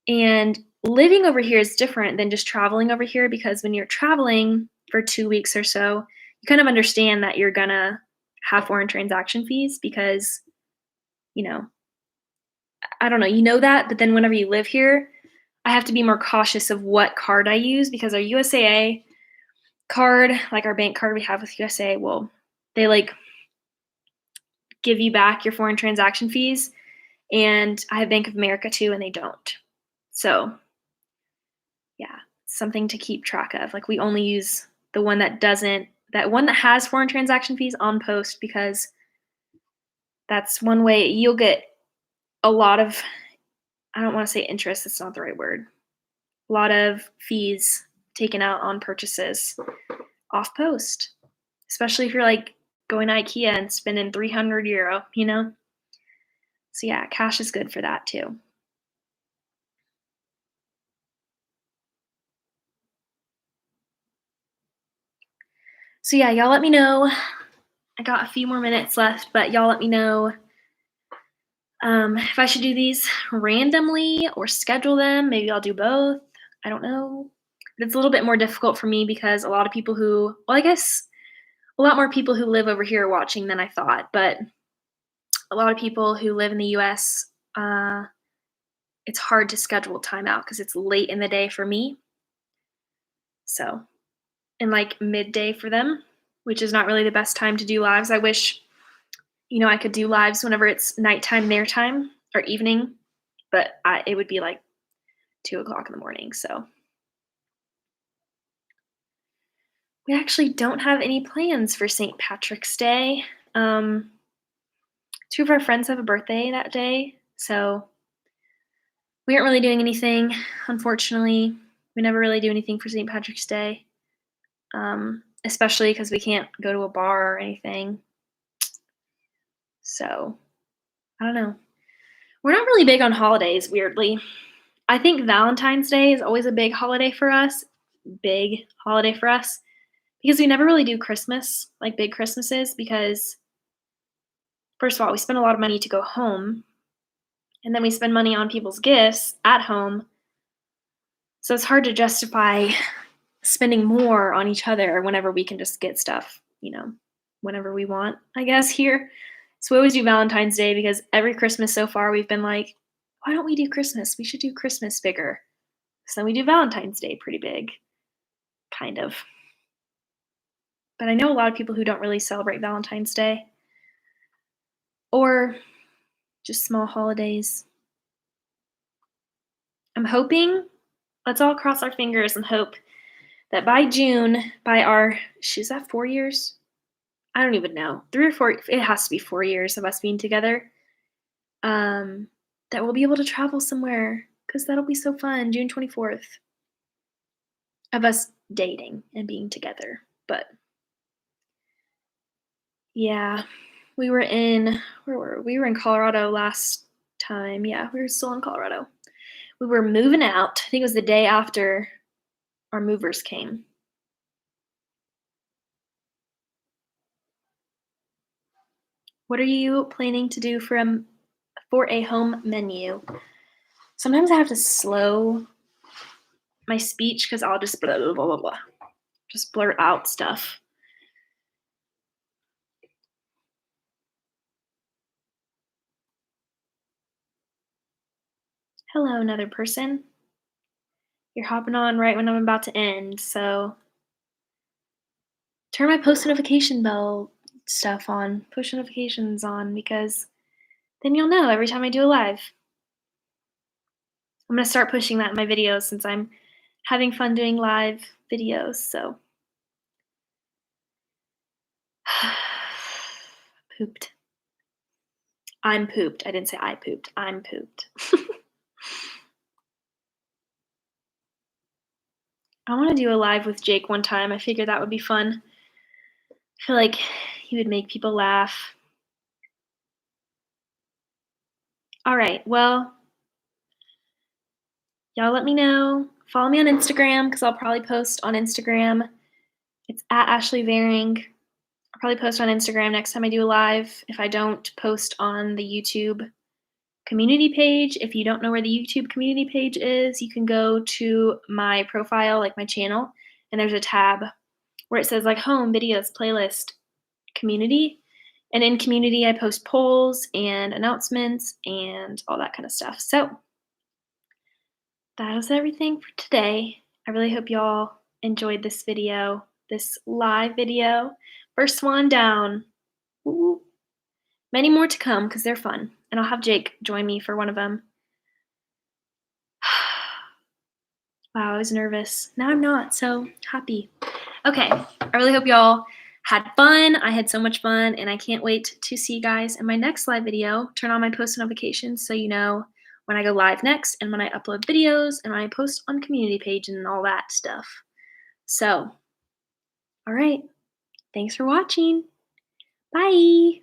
And living over here is different than just traveling over here because when you're traveling for 2 weeks or so, you kind of understand that you're gonna have foreign transaction fees because, you know, I don't know, you know that, but then whenever you live here, I have to be more cautious of what card I use because our USAA card, like our bank card we have with USA, well, they like give you back your foreign transaction fees. And I have Bank of America too, and they don't. So, yeah, something to keep track of. Like, we only use the one that one that has foreign transaction fees on post because that's one way you'll get a lot of, I don't want to say interest, that's not the right word. A lot of fees taken out on purchases off post, especially if you're like going to IKEA and spending 300 euro. So, yeah, cash is good for that too. So yeah, y'all let me know. I got a few more minutes left, but y'all let me know if I should do these randomly or schedule them. Maybe I'll do both. I don't know. But it's a little bit more difficult for me because a lot of people who, well, I guess a lot more people who live over here are watching than I thought, but a lot of people who live in the US, it's hard to schedule time out because it's late in the day for me. So, and like midday for them, which is not really the best time to do lives. I wish, I could do lives whenever it's nighttime their time or evening, but it would be like 2 o'clock in the morning. So we actually don't have any plans for St. Patrick's Day. Um, Two of our friends have a birthday that day, so we aren't really doing anything, unfortunately. We never really do anything for St. Patrick's Day, especially because we can't go to a bar or anything. So I don't know. We're not really big on holidays, weirdly. I think Valentine's Day is always a big holiday for us, because we never really do Christmas, like big Christmases, because first of all, we spend a lot of money to go home, and then we spend money on people's gifts at home. So it's hard to justify spending more on each other whenever we can just get stuff, whenever we want, I guess, here. So we always do Valentine's Day because every Christmas so far we've been like, why don't we do Christmas? We should do Christmas bigger. So then we do Valentine's Day pretty big, kind of. But I know a lot of people who don't really celebrate Valentine's Day or just small holidays. I'm hoping, let's all cross our fingers and hope that by June, is that 4 years? I don't even know. 3 or 4, it has to be 4 years of us being together. That we'll be able to travel somewhere because that'll be so fun. June 24th of us dating and being together. But yeah, we were in, where were we? We were in Colorado last time. Yeah, we were still in Colorado. We were moving out. I think it was the day after our movers came. What are you planning to do for a home menu? Sometimes I have to slow my speech because I'll just blah, blah, blah, blah, blah. Just blurt out stuff. Hello, another person. You're hopping on right when I'm about to end, so turn my post notification bell stuff on, push notifications on, because then you'll know every time I do a live. I'm gonna start pushing that in my videos since I'm having fun doing live videos, so. Pooped. I'm pooped. I didn't say I pooped. I'm pooped. I wanna do a live with Jake one time. I figured that would be fun. I feel like he would make people laugh. Alright, well, y'all let me know. Follow me on Instagram because I'll probably post on Instagram. It's at Ashley Varing. I'll probably post on Instagram next time I do a live. If I don't post on the YouTube community page, if you don't know where the YouTube community page is, you can go to my profile, like my channel, and there's a tab where it says like home, videos, playlist, community. And in community, I post polls and announcements and all that kind of stuff. So that was everything for today. I really hope y'all enjoyed this video, this live video. First one down. Ooh. Many more to come because they're fun. And I'll have Jake join me for one of them. Wow, I was nervous. Now I'm not, so happy. Okay, I really hope y'all had fun. I had so much fun, and I can't wait to see you guys in my next live video. Turn on my post notifications so you know when I go live next and when I upload videos and when I post on community page and all that stuff. So, all right. Thanks for watching. Bye.